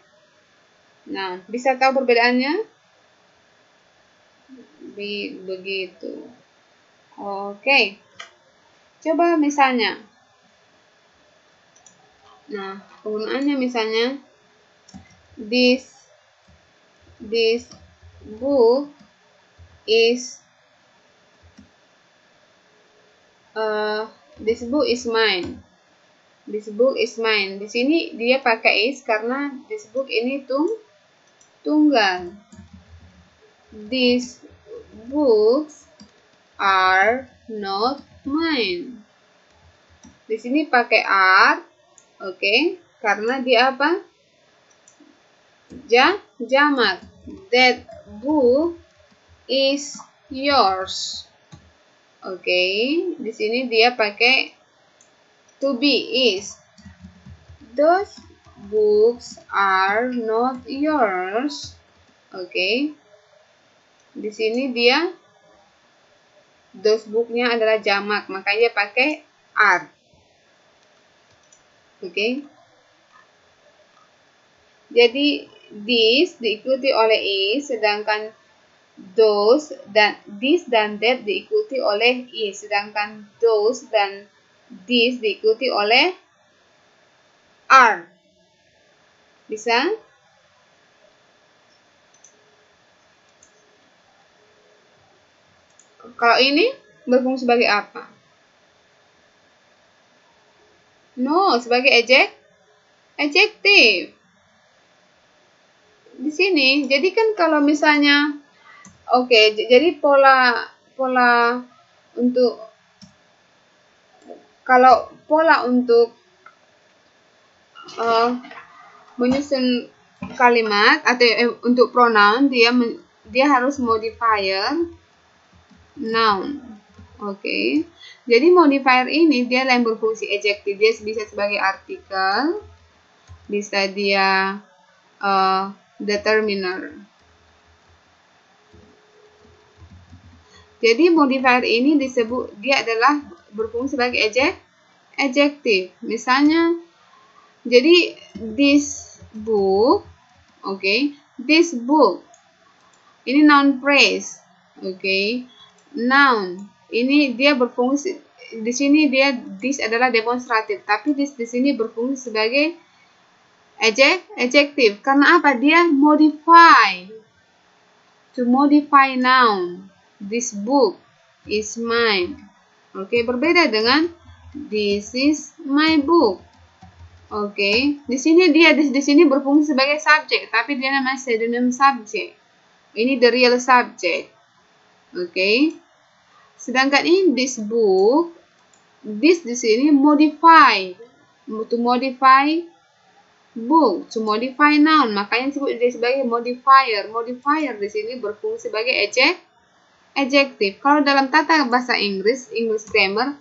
noun. Bisa tahu perbedaannya? Begitu. Oke. Coba misalnya. Nah, penggunaannya misalnya this book is this book is mine. This book is mine. Di sini dia pakai is karena this book ini tunggal. These books are not mine. Di sini pakai are, karena dia apa? Jamak. That book is yours. Di sini dia pakai to be is. Those books are not yours. Di sini dia those book-nya adalah jamak, makanya dia pakai are. Jadi this diikuti oleh is, sedangkan those dan this dan that diikuti oleh is, sedangkan those dan this diikuti oleh are. Bisa? Kalau ini berfungsi sebagai apa? No, sebagai adjektif. Di sini, jadi kan kalau misalnya, jadi pola untuk menyusun kalimat atau untuk pronoun dia harus modifier noun. Oke. Jadi modifier ini dia yang berfungsi adjective. Dia bisa sebagai artikel, bisa dia determiner. Jadi modifier ini disebut dia adalah berfungsi sebagai adjective. Misalnya, jadi this book, this book ini noun phrase, noun ini dia berfungsi di sini this adalah demonstratif, tapi this di sini berfungsi sebagai adjective. Karena apa? Dia modify, to modify noun. This book is mine. Berbeda dengan this is my book. Di sini di sini berfungsi sebagai subjek, tapi dia namanya pseudonym subject. Ini the real subject. Sedangkan ini this book, this di sini modify, to modify book, to modify noun, makanya disebut dia sebagai modifier. Modifier di sini berfungsi sebagai adjective. Kalau dalam tata bahasa English grammar,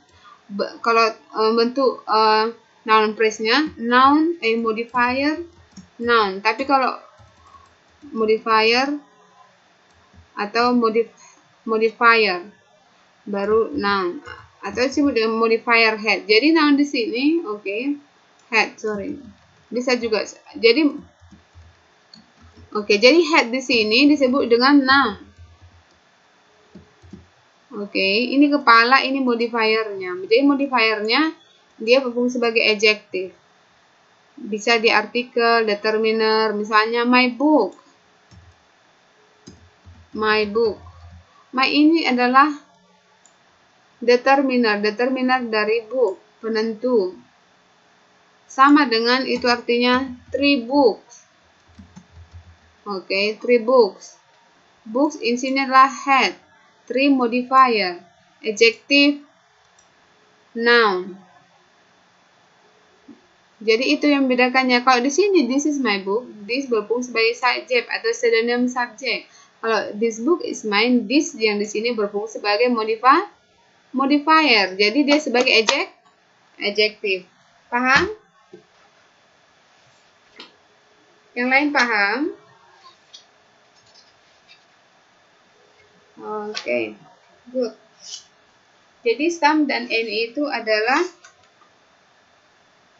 kalau bentuk noun phrase-nya noun, modifier, noun. Tapi kalau modifier atau modifier baru noun, atau disebut dengan modifier head. Jadi noun di sini, head, bisa juga. Jadi jadi head di sini disebut dengan noun. Ini kepala, ini modifiernya. Jadi modifiernya dia berfungsi sebagai adjective. Bisa di artikel, determiner, misalnya my book. My book. My ini adalah determiner dari book, penentu. Sama dengan itu artinya 3 books. 3 books. Books in sini adalah head. 3 modifier, adjective, noun. Jadi itu yang membedakannya. Kalau di sini this is my book, this berfungsi sebagai subject atau pseudonym subject. Kalau this book is mine, this yang di sini berfungsi sebagai modifier. Jadi dia sebagai adjective. Paham? Yang lain paham? Good. Jadi some dan any itu adalah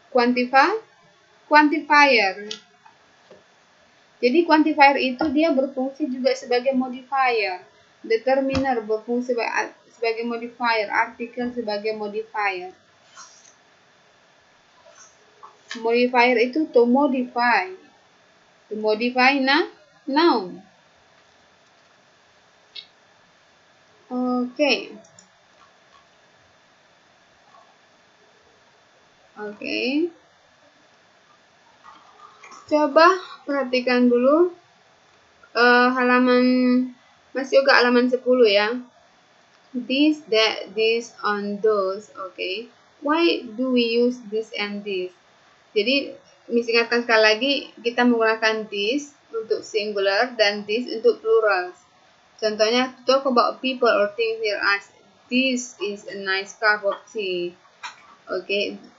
quantifier. Jadi quantifier itu dia berfungsi juga sebagai modifier. Determiner berfungsi sebagai modifier, artikel sebagai modifier. Modifier itu to modify. To modify noun. Coba perhatikan dulu masih juga halaman 10 ya. This, that, this, on, those. Why do we use this and this? Jadi ingatkan sekali lagi, kita menggunakan this untuk singular dan this untuk plural. Contohnya, talk about people or things near us. This is a nice cup of tea.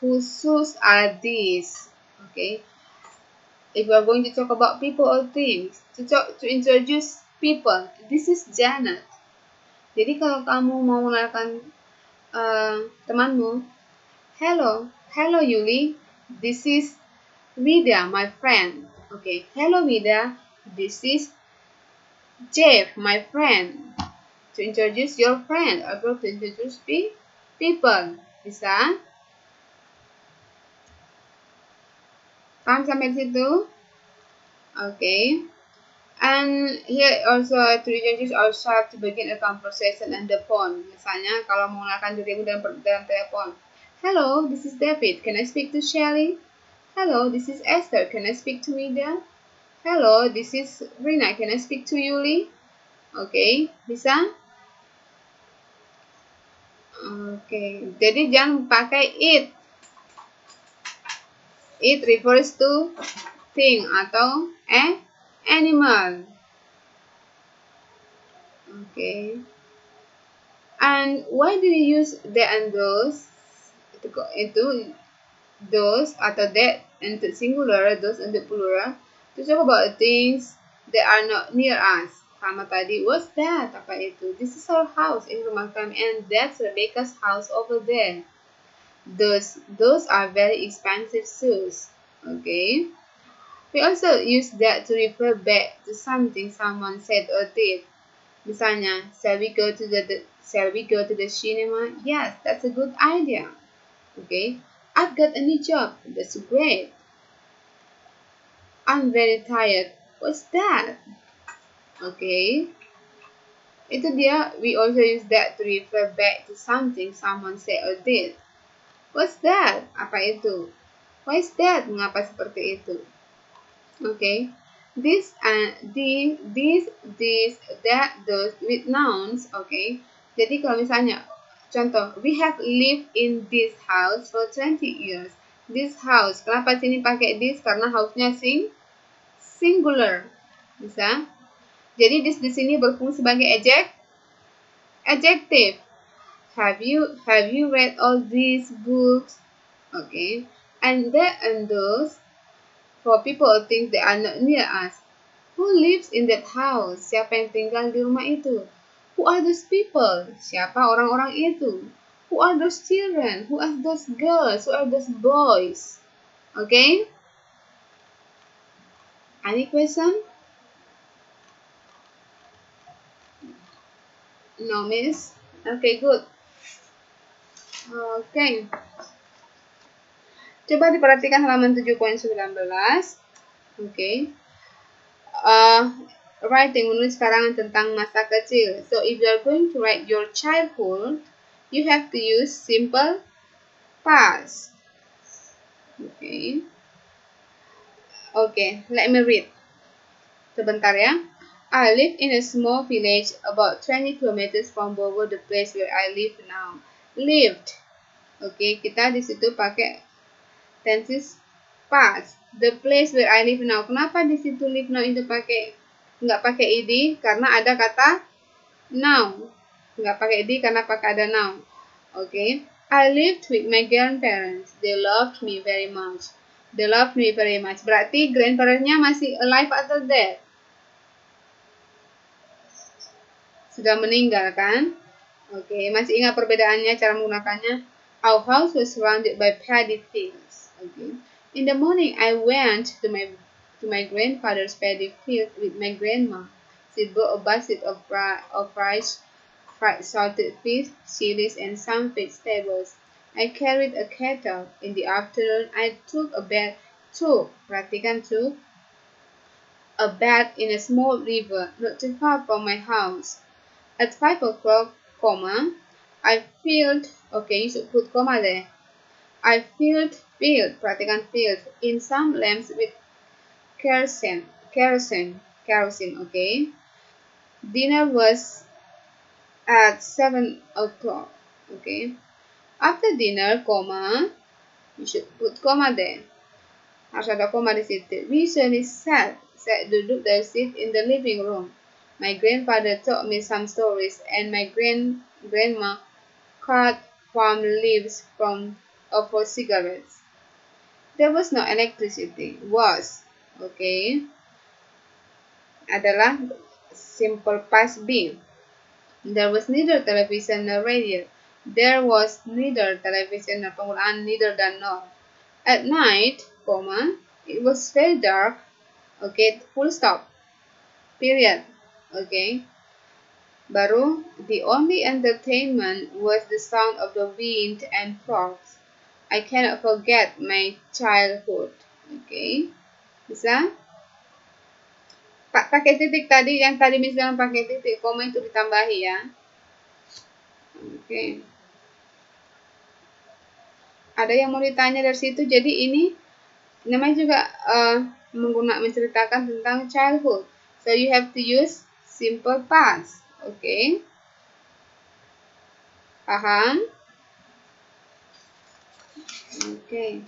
Whose shoes are these? If we are going to talk about people or things, to introduce people, this is Janet. Jadi kalau kamu mau mengenalkan temanmu, hello Yuli, this is Vida, my friend. Hello Vida, this is Jeff, my friend. To introduce your friend or to introduce people. Bisa? Paham sampai situ? And here also to introduce ourselves to begin a conversation on the phone. Misalnya kalau mengenalkan dirimu dalam telepon. Hello, this is David. Can I speak to Shelly? Hello, this is Esther. Can I speak to Vida? Hello, this is Rina. Can I speak to Yuli? Bisa? Jadi jangan pakai it. It refers to thing atau animal. Okay. And why do you use that and those? Itu those atau that untuk singular, those untuk plural. To talk about things that are not near us. Sama tadi, what's that? Apa itu? This is our house in rumah kami, and that's Rebecca's house over there. Those are very expensive shoes. Okay. We also use that to refer back to something someone said or did. Misalnya, shall we go to the cinema? Yes, that's a good idea. Okay. I've got a new job. That's great. I'm very tired. What's that? Okay. Itu dia, we also use that to refer back to something someone said or did. What's that? Apa itu? Why is that? Mengapa seperti itu? Okay. This, that, those with nouns. Okay. Jadi kalau misalnya contoh, we have lived in this house for 20 years. This house. Kenapa sini pakai this? Karena house-nya singular. Bisa? Jadi this di sini berfungsi sebagai adjective. Have you read all these books? Okay. And that and those for people or things that are not near us. Who lives in that house? Siapa yang tinggal di rumah itu? Who are those people? Siapa orang-orang itu? Who are those children? Who are those girls? Who are those boys? Okay? Any question? No, miss? Okay, good. Okay. Coba diperhatikan halaman 7.19. Okay. Writing, menulis karangan tentang masa kecil. So, if you are going to write your childhood, you have to use simple past. Okay. Okay, let me read. Sebentar ya. I live in a small village about 20 kilometers from Bogor, the place where I live now. Lived. Okay, kita di situ pakai tenses past. The place where I live now. Kenapa di situ live now itu nggak pakai ed? Karena ada kata now. Nggak pakai ed karena pakai ada now. Okay. I lived with my grandparents. They loved me very much. They loved me very much. Berarti grandparents-nya masih alive atau dead? Sudah meninggal kan? Okay. Masih ingat perbedaannya, cara menggunakannya? Our house was surrounded by paddy fields. Okay. In the morning, I went to my grandfather's paddy field with my grandma. She brought a basket of fried salted fish, chilies, and some vegetables. I carried a kettle. In the afternoon, I took a bath in a small river not too far from my house. At 5 o'clock, I filled. Okay, you should put comma there. I filled, perhatikan filled, in some lamps with kerosene, okay. Dinner was at 7 o'clock, okay. After dinner, you should put comma there. Harus ada comma di situ. We usually duduk dan sit in the living room. My grandfather taught me some stories, and my grandma cut palm leaves for cigarettes. There was no electricity. Was, okay, adalah simple past B. There was neither television nor radio. There was neither television nor penggunaan neither dan nor. At night, it was very dark. Okay, full stop. Period. Okay. Baru, the only entertainment was the sound of the wind and frogs. I cannot forget my childhood. Okay. Bisa? Pakai titik tadi, yang tadi misalnya pakai titik, koma itu ditambahi ya. Oke. Ada yang mau ditanya dari situ, jadi ini namanya juga menceritakan tentang childhood. So you have to use simple past. Oke. Paham? Oke.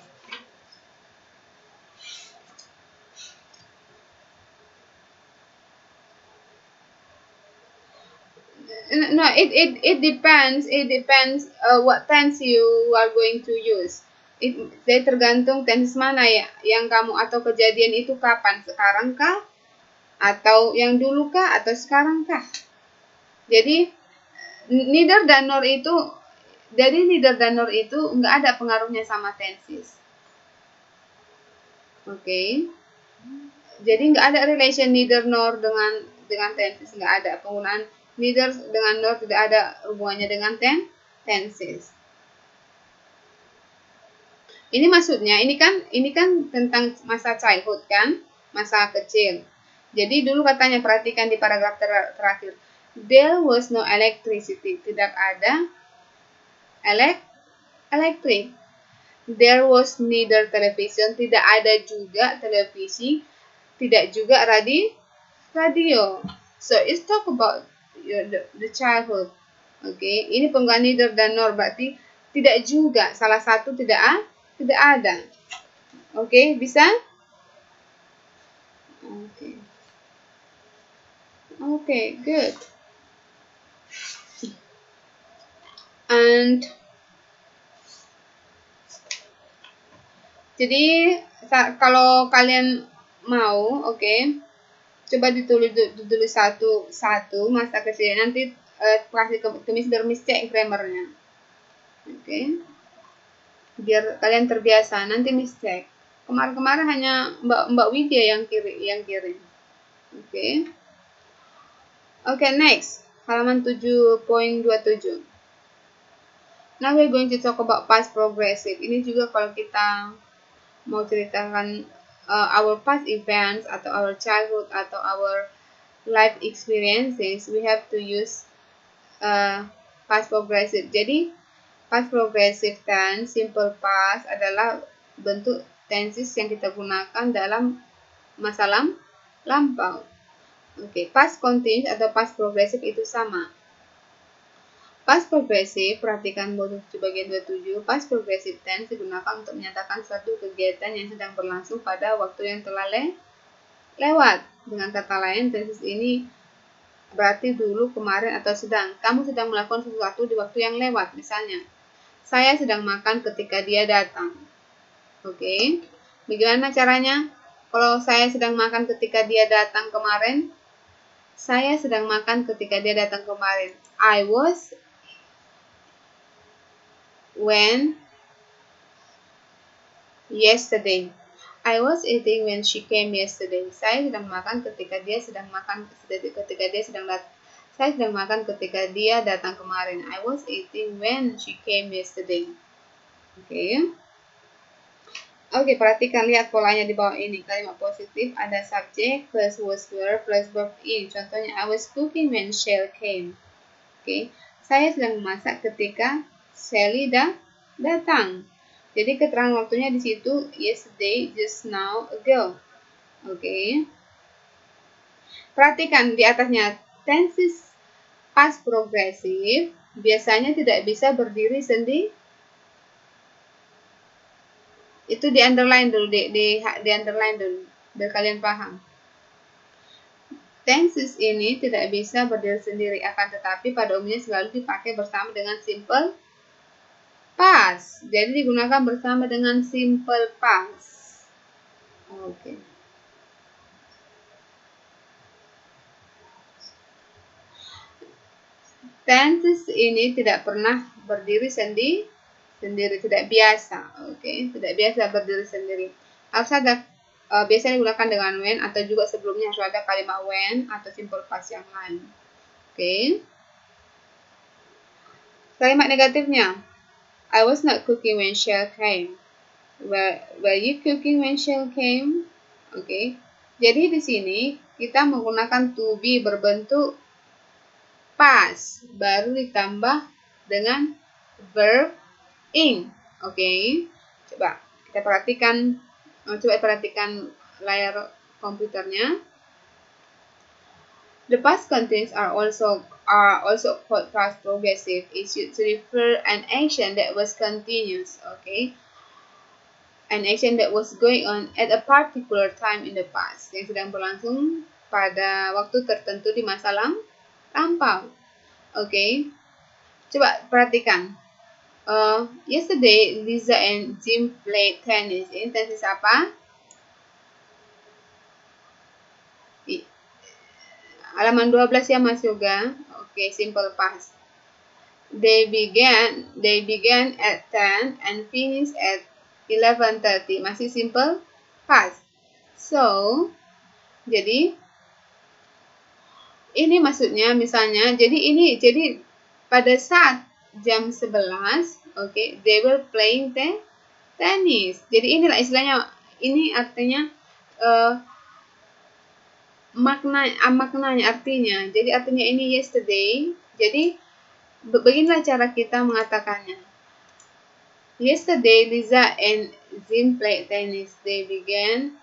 No, it depends. It depends what tense you are going to use. Jadi tergantung tense mana ya yang kamu atau kejadian itu kapan, sekarang kah, atau yang dulu kah, atau sekarang kah. Jadi neither dan nor itu, nggak ada pengaruhnya sama tenses. Oke. Jadi nggak ada relation neither nor dengan tenses, nggak ada penggunaan neither dengan nor, tidak ada hubungannya dengan tenses. Ini maksudnya, ini kan tentang masa childhood kan, masa kecil. Jadi dulu katanya, perhatikan di paragraf terakhir. There was no electricity, tidak ada electric. There was neither television, tidak ada juga televisi, tidak juga radio. So it's talk about the childhood. Okay, ini penggunaan neither dan nor, berarti tidak juga, salah satu tidak ada. Okay, bisa? Okay, good. And jadi kalau kalian mau, coba ditulis satu masa kecil, nanti praktik kemis bermiscek grammarnya. Biar kalian terbiasa, nanti miscek. Kemarin hanya Mbak Widya yang kirim. Next, halaman 7.27. Now we're going to talk about past progressive. Ini juga kalau kita mau ceritakan our past events atau our childhood atau our life experiences, we have to use past progressive. Jadi past progressive tense, simple past adalah bentuk tenses yang kita gunakan dalam masa lampau. Past continuous atau past progressive itu sama. Past progressive, perhatikan bagian 27. Past progressive tense digunakan untuk menyatakan suatu kegiatan yang sedang berlangsung pada waktu yang telah lewat. Dengan kata lain, tenses ini berarti dulu, kemarin, atau sedang. Kamu sedang melakukan sesuatu di waktu yang lewat. Misalnya, saya sedang makan ketika dia datang. Bagaimana caranya? Kalau saya sedang makan ketika dia datang kemarin, saya sedang makan ketika dia datang kemarin. I was when yesterday. I was eating when she came yesterday. Saya sedang makan ketika dia sedang makan Saya sedang makan ketika dia datang kemarin. I was eating when she came yesterday. Perhatikan, lihat polanya di bawah ini. Kalimat positif ada subject plus was were plus verb in. Contohnya, I was cooking when Shell came. Saya sedang memasak ketika Sally datang. Jadi keterangan waktunya di situ yesterday, just now, ago. Perhatikan di atasnya, tenses past progressive biasanya tidak bisa berdiri sendiri. Itu di underline dulu, di underline dulu biar kalian paham. Tenses ini tidak bisa berdiri sendiri, akan tetapi pada umumnya selalu dipakai bersama dengan simple past. Jadi digunakan bersama dengan simple past. Tenses ini tidak pernah berdiri sendiri, tidak biasa. Tidak biasa berdiri sendiri. Harus ada biasanya digunakan dengan when, atau juga sebelumnya harus ada kalimat when atau simple past yang lain. Kalimat negatifnya, I was not cooking when Shell came. Were you cooking when Shell came? Jadi di sini kita menggunakan to be berbentuk past, baru ditambah dengan verb in. Coba perhatikan layar komputernya. The past continuous are also called past progressive. It's used to refer an action that was continuous. An action that was going on at a particular time in the past, yang sedang berlangsung pada waktu tertentu di masa lampau. Oke, coba perhatikan. Yesterday Lisa and Jim played tennis. Ini tennis apa? Halaman 12 ya Mas Yoga. Oke, simple past. They began at 10 and finished at 11:30. Masih simple past. So, jadi ini maksudnya misalnya, jadi pada saat jam 11, oke, they were playing tennis. Jadi inilah istilahnya, ini artinya maknanya artinya. Jadi artinya ini yesterday. Jadi beginilah cara kita mengatakannya. Yesterday Lisa and Jim played tennis. They began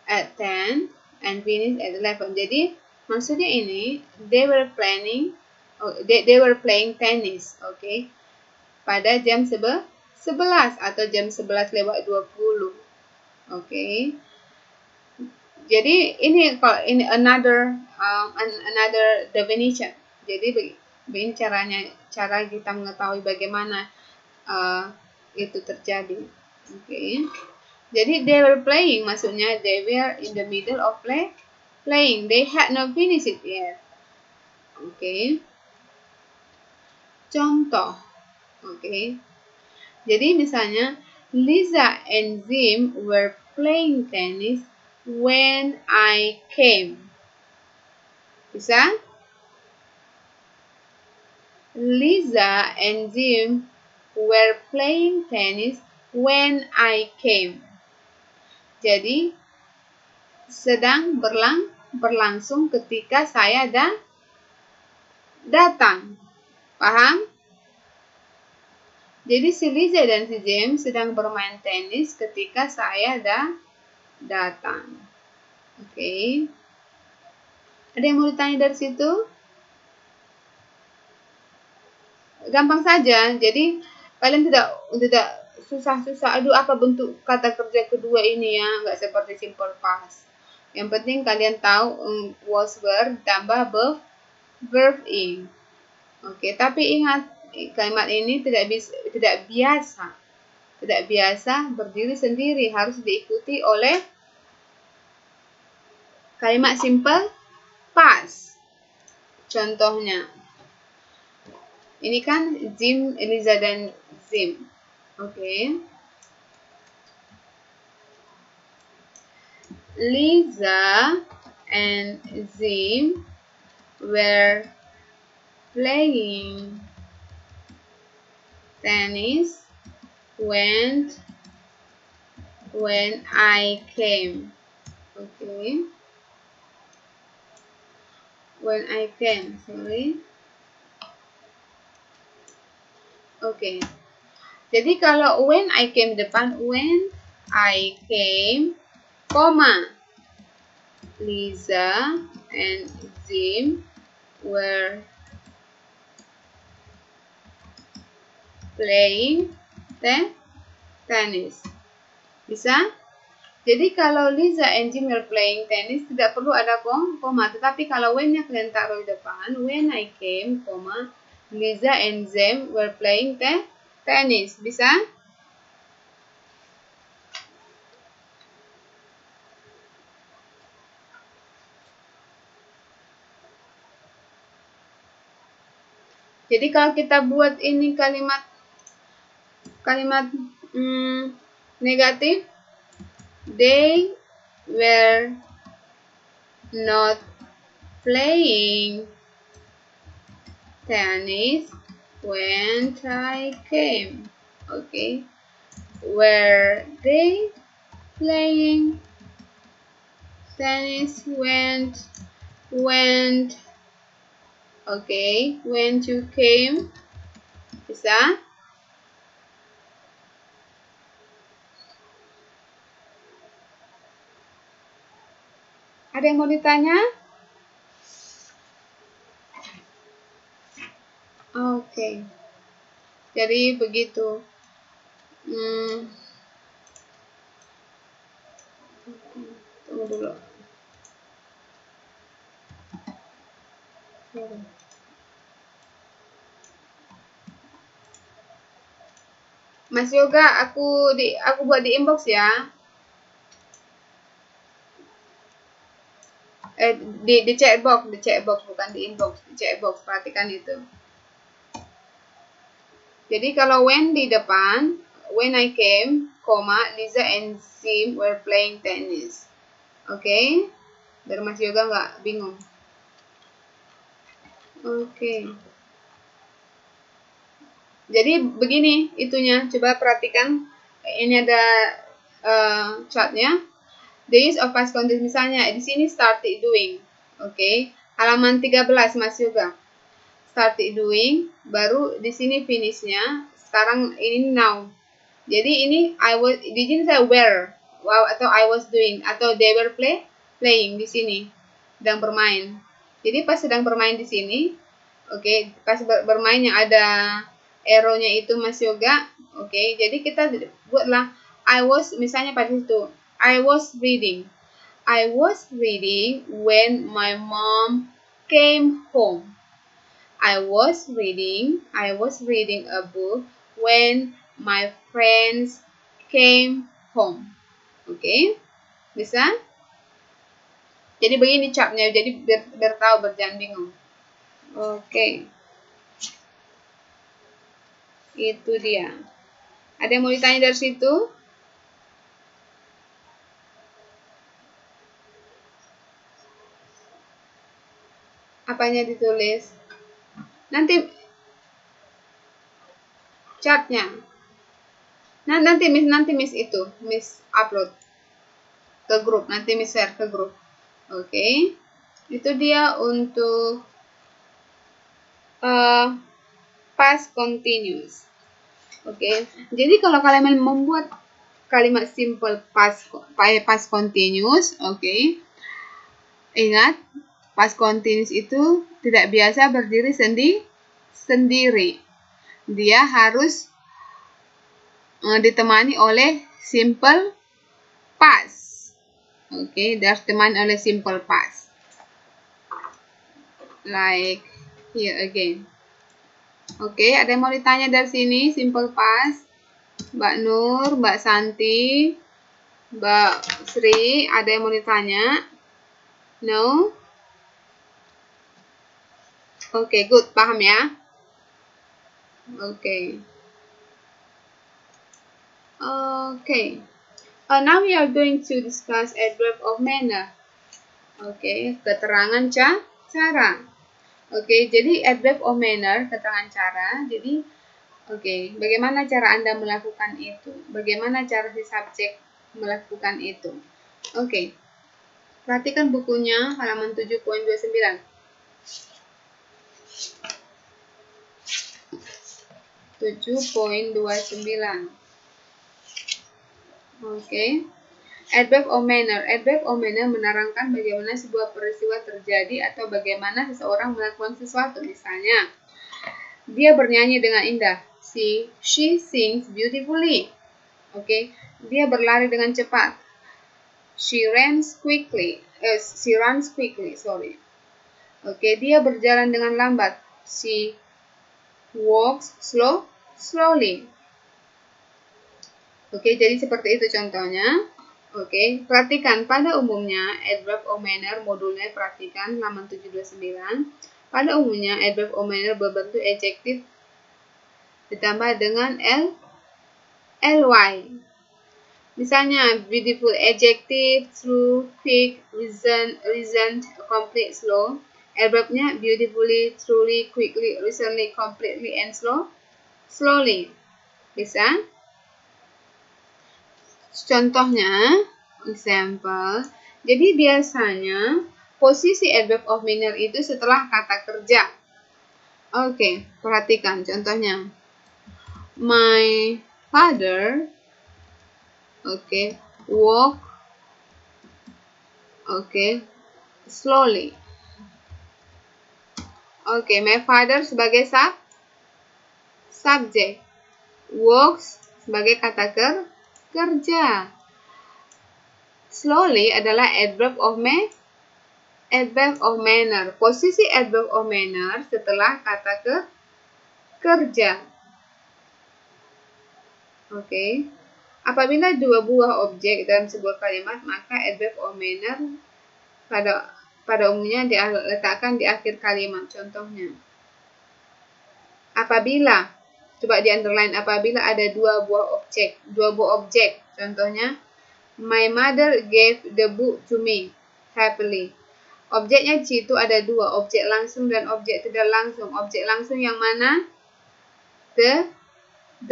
at 10 and finished at 11. Jadi maksudnya ini they were playing tennis, okay? Pada jam 11 atau jam 11:20. Okay? Jadi ini another definition. Jadi begini cara kita mengetahui bagaimana itu terjadi. Okay? Jadi they were playing, maksudnya they were in the middle of playing. They had not finished it yet. Okay. Contoh. Okay. Jadi misalnya Lisa and Jim were playing tennis when I came. Bisa? Lisa and Jim were playing tennis when I came. Jadi sedang berlangsung ketika saya datang. Paham? Jadi si Lisa dan si James sedang bermain tenis ketika saya datang. Oke. Ada yang mau ditanya dari situ? Gampang saja. Jadi kalian tidak susah-susah. Aduh, apa bentuk kata kerja kedua ini ya? Nggak seperti simple past. Yang penting kalian tahu was were tambah verb in. Oke, tapi ingat kalimat ini tidak biasa berdiri sendiri, harus diikuti oleh kalimat simple past. Contohnya, ini kan Jim, Eliza dan Jim. Oke. Lisa and Jim were playing tennis when I came. Okay. When I came, sorry. Okay. Jadi kalau when I came depan, when I came, koma, Lisa and Jim were playing tennis. Bisa? Jadi kalau Lisa and Jim were playing tennis tidak perlu ada koma, tetapi kalau when-nya kalian taruh di depan, when I came, koma, Lisa and Jim were playing tennis. Bisa? Jadi kalau kita buat ini kalimat negatif, they were not playing tennis when I came. Okay. Were they playing tennis when you came? Bisa? Ada yang mau ditanya? Oke. Jadi begitu. Tunggu dulu. Mas Yoga, aku buat di inbox ya. Di chatbox bukan di inbox, di chatbox, perhatikan itu. Jadi kalau when di depan, when I came, Lisa and Sim were playing tennis. Oke, biar Mas Yoga nggak bingung. Oke. Jadi begini itunya, coba perhatikan. Ini ada chartnya. The use of past continuous, misalnya di sini started doing. Oke, halaman 13 Mas Yoga. Started doing, baru di sini finishnya. Sekarang ini now. Jadi ini di sini saya were, atau I was doing, atau they were playing di sini, sedang bermain. Jadi pas sedang bermain di sini, oke, pas bermain yang ada arrow-nya itu Mas Yoga, oke. Jadi kita buatlah I was, misalnya pada situ, I was reading when my mom came home. I was reading a book when my friends came home. Oke, bisa? Jadi begini capnya, jadi biar tahu, jangan bingung. Oke, itu dia. Ada yang mau ditanya dari situ? Apanya ditulis? Nanti chartnya. Nah, nanti miss upload ke grup, nanti miss share ke grup. Oke. Itu dia untuk past continuous. Oke. Jadi kalau kalian membuat kalimat simple past continuous, oke. Ingat, past continuous itu tidak biasa berdiri sendiri. Dia harus ditemani oleh simple past. Oke, dia harus ditemani oleh simple past. Like here again. Oke, ada yang mau ditanya dari sini? Simple past. Mbak Nur, Mbak Santi, Mbak Sri, ada yang mau ditanya? No? Oke, good. Paham ya? Oke. Okay. Now we are going to discuss adverb of manner. Oke, keterangan cara. Oke, jadi adverb of manner, keterangan cara. Jadi, oke, bagaimana cara Anda melakukan itu? Bagaimana cara si subjek melakukan itu? Oke, perhatikan bukunya halaman 7.29. 7.29. Oke. Adverb of manner. Adverb of manner menerangkan bagaimana sebuah peristiwa terjadi atau bagaimana seseorang melakukan sesuatu. Misalnya, dia bernyanyi dengan indah. She sings beautifully. Oke. Dia berlari dengan cepat. She runs quickly. Sorry. Oke, dia berjalan dengan lambat. She walks slowly. Oke, jadi seperti itu contohnya. Oke, perhatikan pada umumnya adverb of manner modulnya, perhatikan halaman 729. Pada umumnya adverb of manner berbentuk adjektif ditambah dengan ly. Misalnya beautiful adjective, true, quick, recent, complete, slow. Adverbnya beautifully, truly, quickly, recently, completely, and slowly. Bisa? Contohnya, example. Jadi biasanya posisi adverb of manner itu setelah kata kerja. Oke, perhatikan contohnya. My father, walk, slowly. My father sebagai subjek, walks sebagai kata kerja. Slowly adalah adverb of manner. Posisi adverb of manner setelah kata kerja. Oke. Apabila dua buah objek dalam sebuah kalimat, maka adverb of manner pada umumnya diletakkan di akhir kalimat. Contohnya, apabila, coba di underline, apabila ada dua buah objek. Contohnya, my mother gave the book to me happily. Objeknya di situ ada dua, objek langsung dan objek tidak langsung. Objek langsung yang mana? The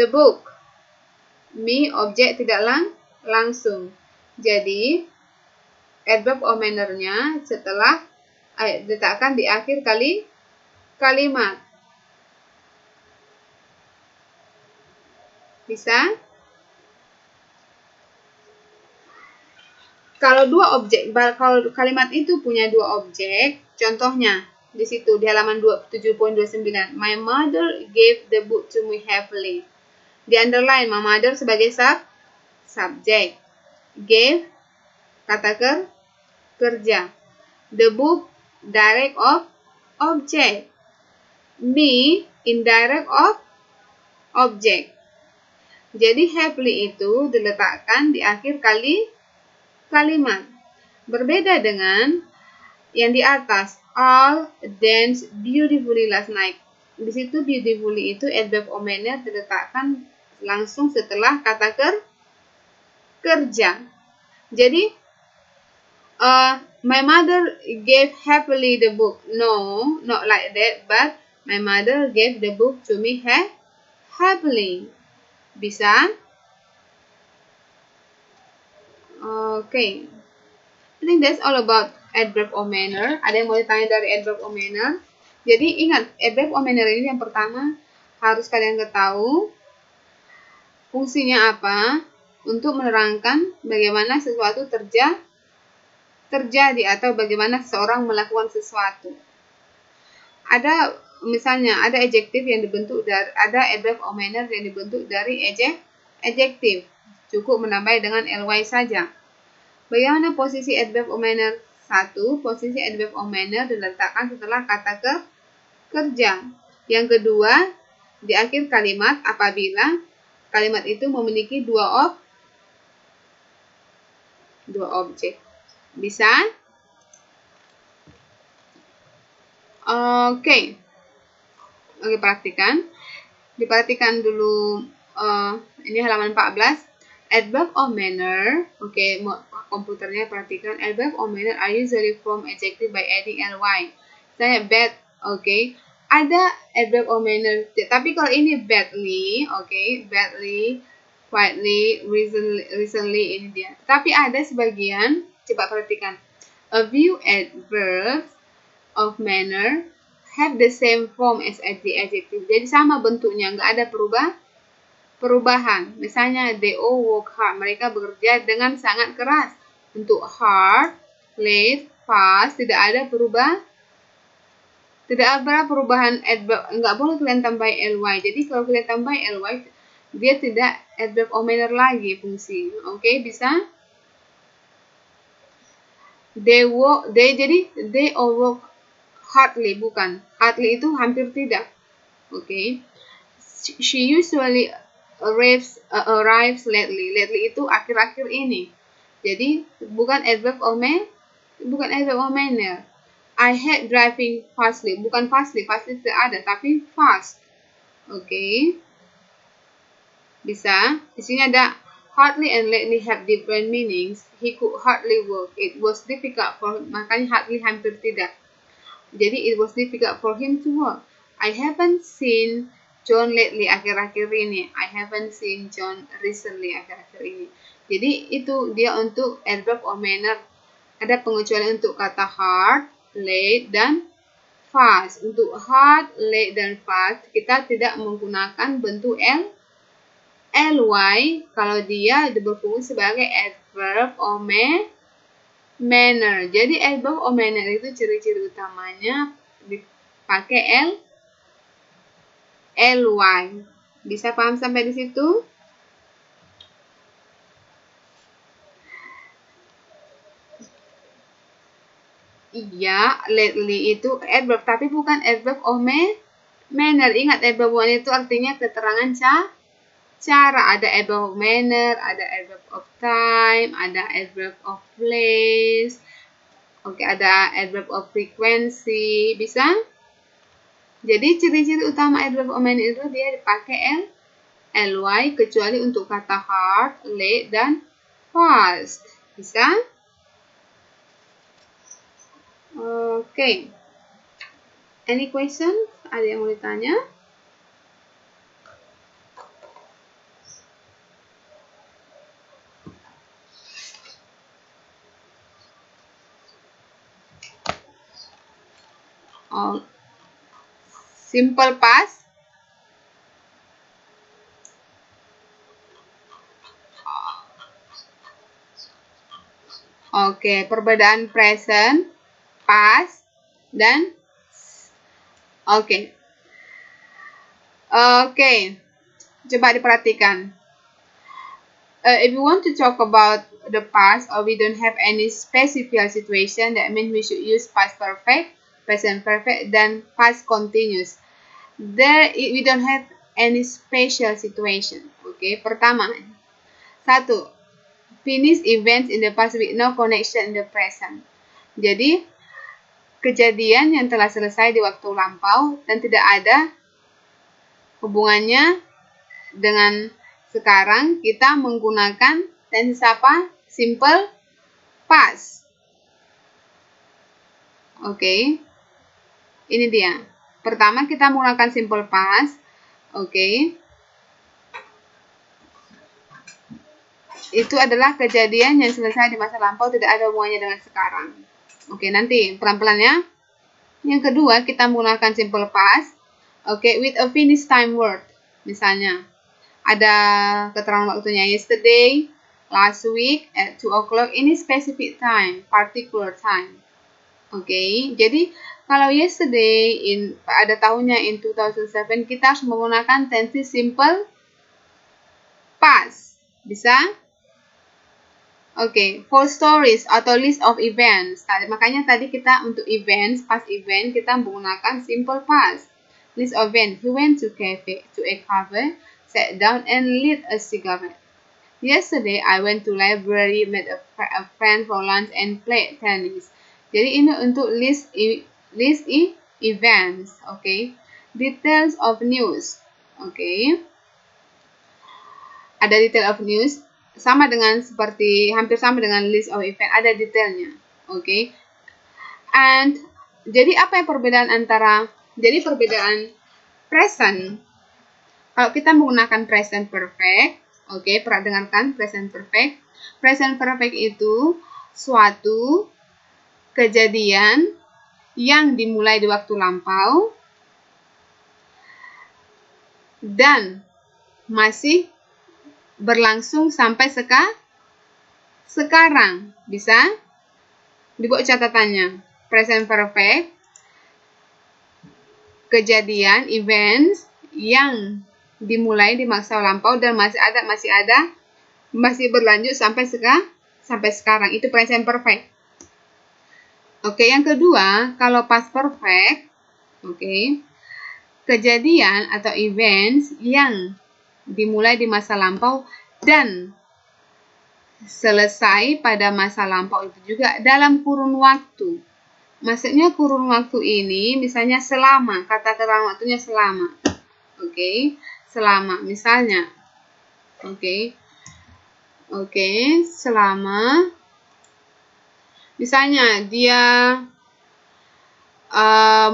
book. Me, objek tidak langsung. Jadi, adverb of manner-nya setelah diletakkan di akhir kalimat. Bisa? Kalau kalau kalimat itu punya dua objek, contohnya di situ di halaman 7.29, my mother gave the book to me happily. Di underline my mother sebagai subjek. Gave kata kerja. The book direct of object. Me indirect of object. Jadi happily itu diletakkan di akhir kalimat. Berbeda dengan yang di atas, all danced beautifully last night. Di situ beautifully itu adverb of manner diletakkan langsung setelah kata kerja. Jadi my mother gave happily the book. No, not like that, but my mother gave the book to me happily. Bisa? Okay. I think that's all about adverb of manner. Ada yang mau ditanya dari adverb of manner? Jadi ingat, adverb of manner ini yang pertama harus kalian ketahui fungsinya apa untuk menerangkan bagaimana sesuatu terjadi atau bagaimana seseorang melakukan sesuatu. Ada misalnya ada adjektif yang dibentuk dari ada adverb of manner yang dibentuk dari adjektif. Cukup menambah dengan ly saja. Bagaimana posisi adverb of manner? 1. Posisi adverb of manner diletakkan setelah kata kerja. Yang kedua, di akhir kalimat apabila kalimat itu memiliki dua objek. Bisa? Oke, perhatikan. Diperhatikan dulu ini halaman 14. Adverb of manner, komputernya perhatikan. Adverb of manner are usually formed adjective by adding ly. Misalnya bad, ada adverb of manner, tapi kalau ini badly, badly, quietly, recently, ini dia. Tapi ada sebagian, coba perhatikan. A few adverbs of manner have the same form as the adjective. Jadi sama bentuknya, nggak ada perubahan. Misalnya, they all work hard. Mereka bekerja dengan sangat keras. Untuk hard, late, fast, tidak ada perubahan adverb. Nggak boleh kalian tambah ly. Jadi kalau kalian tambah ly, dia tidak adverb of manner lagi fungsi. Bisa? They all work hardly, bukan. Hardly itu hampir tidak. She usually arrives lately. Lately itu akhir-akhir ini. Jadi bukan adverb of manner. I hate driving fastly. Bukan fastly tidak ada, tapi fast. Bisa? Di sini ada hardly and lately have different meanings. He could hardly work. It was difficult for him. Makanya hardly hampir tidak. Jadi it was difficult for him to work. I haven't seen John lately, akhir-akhir ini. I haven't seen John recently, akhir-akhir ini. Jadi itu dia untuk adverb of manner. Ada pengecualian untuk kata hard, late, dan fast. Untuk hard, late, dan fast kita tidak menggunakan bentuk ly kalau dia berfungsi sebagai adverb of manner. Jadi adverb of manner itu ciri-ciri utamanya dipakai ly. Bisa paham sampai di situ? Iya, lately itu adverb, tapi bukan adverb of manner. Ingat, adverb of manner itu artinya keterangan cara, ada adverb of manner, ada adverb of time, ada adverb of place, oke, ada adverb of frequency, bisa? Jadi ciri-ciri utama adverb of manner itu dia dipakai ly kecuali untuk kata hard, late, dan fast. Bisa? Oke. Any question? Ada yang mau ditanya? Oh, simple past. Oke, perbedaan present, past, dan oke. Coba diperhatikan. If you want to talk about the past or we don't have any specific situation, that means we should use past perfect, present perfect, then past continuous. There we don't have any special situation. Oke, pertama, 1. Finish events in the past with no connection in the present. Jadi, kejadian yang telah selesai di waktu lampau dan tidak ada hubungannya dengan sekarang, kita menggunakan tense apa? Simple past. Oke. Ini dia. Pertama kita menggunakan simple past. Oke. Itu adalah kejadian yang selesai di masa lampau, tidak ada hubungannya dengan sekarang. Oke, nanti pelan-pelan ya. Yang kedua, kita menggunakan simple past. Oke, with a finished time word. Misalnya, ada keterangan waktunya yesterday, last week, at 2 o'clock, ini specific time, particular time. Oke, jadi kalau yesterday, pada tahunnya in 2007, kita harus menggunakan tense simple past. Bisa? Oke, for stories atau list of events. Makanya tadi kita untuk events, past event, kita menggunakan simple past. List of events, he went to a cafe, sat down and lit a cigarette. Yesterday, I went to library, met a friend for lunch and played tennis. Jadi ini untuk list events, okay? Details of news, okay? Ada detail of news, hampir sama dengan list of event, ada detailnya, okay? And jadi apa yang perbedaan perbedaan present? Kalau kita menggunakan present perfect, oke, pernah dengarkan present perfect? Present perfect itu suatu kejadian yang dimulai di waktu lampau dan masih berlangsung sampai sekarang. Bisa? Dibuat catatannya. Present perfect, kejadian, events yang dimulai di masa lampau dan masih berlanjut sampai sekarang. Itu present perfect. Oke, yang kedua, kalau past perfect, oke, kejadian atau events yang dimulai di masa lampau dan selesai pada masa lampau itu juga dalam kurun waktu. Maksudnya kurun waktu ini misalnya selama, kata keterangan waktunya selama. Oke, selama misalnya. Oke, selama misalnya dia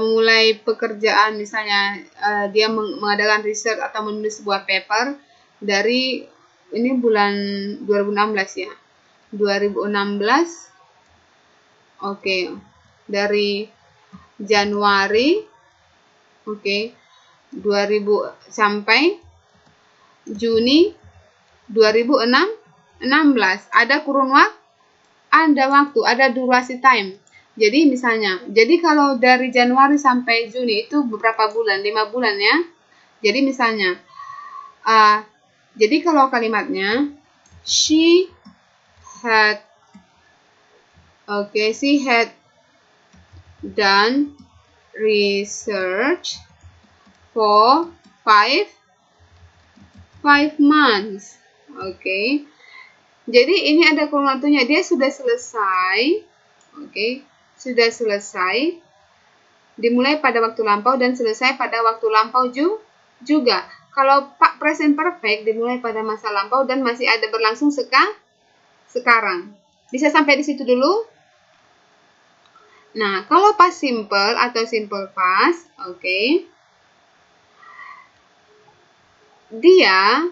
mulai pekerjaan, misalnya dia mengadakan research atau menulis sebuah paper dari ini bulan 2016 ya. 2016. Oke. Dari Januari 2000 sampai Juni 2016. Ada kurun waktu, ada durasi time. Jadi misalnya, kalau dari Januari sampai Juni itu beberapa bulan, 5 bulan ya. Jadi misalnya, jadi kalau kalimatnya she had done research for 5 5 months. Oke. Jadi ini ada kurun waktunya, dia sudah selesai. Oke. Sudah selesai. Dimulai pada waktu lampau dan selesai pada waktu lampau juga. Kalau present perfect dimulai pada masa lampau dan masih ada berlangsung sekarang. Bisa sampai di situ dulu? Nah, kalau past simple atau simple past, oke. Dia,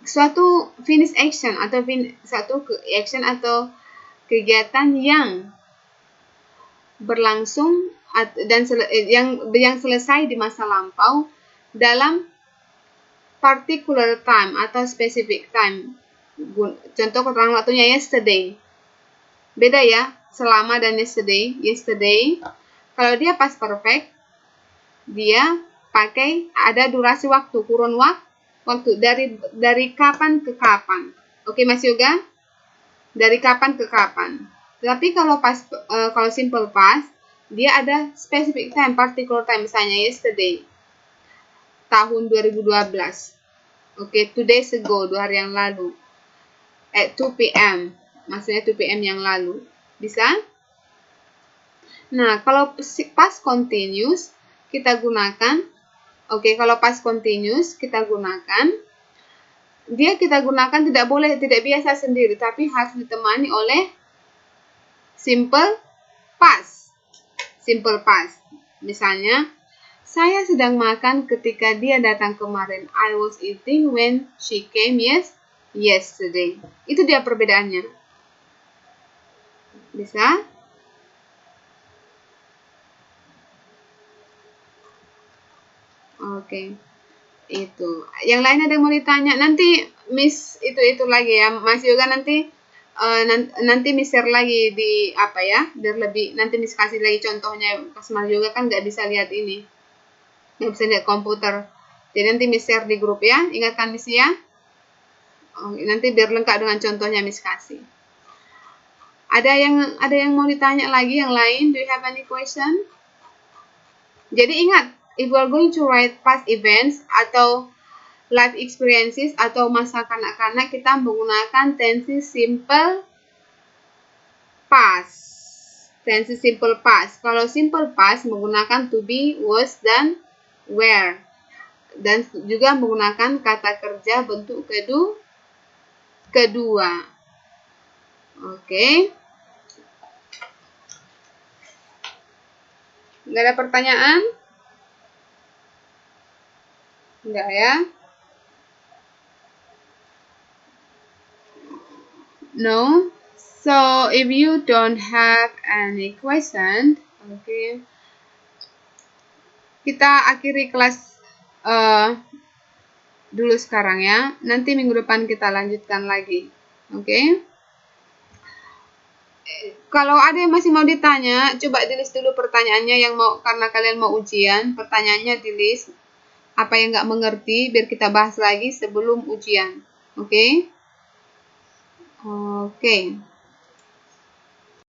suatu finish action atau satu action atau kegiatan yang berlangsung dan yang selesai di masa lampau dalam particular time atau specific time. Contoh keterangan waktunya yesterday. Beda ya, selama dan yesterday. Yesterday, kalau dia past perfect, dia pakai ada durasi waktu, kurun waktu dari kapan ke kapan. Oke, Mas Yoga? Dari kapan ke kapan. Tapi kalau kalau simple past, dia ada specific time, particular time, misalnya yesterday, tahun 2012. Oke, 2 days ago, 2 hari yang lalu. At 2 p.m. Maksudnya 2 p.m. yang lalu. Bisa? Nah, kalau past continuous, kita gunakan, kalau past continuous, kita gunakan tidak biasa sendiri, tapi harus ditemani oleh simple past. Simple past. Misalnya, saya sedang makan ketika dia datang kemarin. I was eating when she came yesterday. Itu dia perbedaannya. Bisa? Oke. Itu. Yang lain ada yang mau ditanya? Nanti Miss itu lagi ya. Mas Yoga nanti Miss share lagi di biar lebih, nanti Miss kasih lagi contohnya. Mas Yoga kan nggak bisa lihat ini, nggak bisa lihat komputer, jadi nanti Miss share di grup ya. Ingatkan Miss ya. Nanti biar lengkap dengan contohnya Miss kasih. Ada yang mau ditanya lagi yang lain? Do you have any question? Jadi ingat, if we are going to write past events atau life experiences atau masa kanak-kanak, kita menggunakan tenses simple past. Tenses simple past. Kalau simple past menggunakan to be, was, dan were. Dan juga menggunakan kata kerja bentuk kedua. Oke. Nggak ada pertanyaan? Nggak ya? No? So, if you don't have any question, kita akhiri kelas dulu sekarang ya. Nanti minggu depan kita lanjutkan lagi. Kalau ada yang masih mau ditanya, coba di list dulu pertanyaannya karena kalian mau ujian. Pertanyaannya di list. Apa yang nggak mengerti, biar kita bahas lagi sebelum ujian. Oke.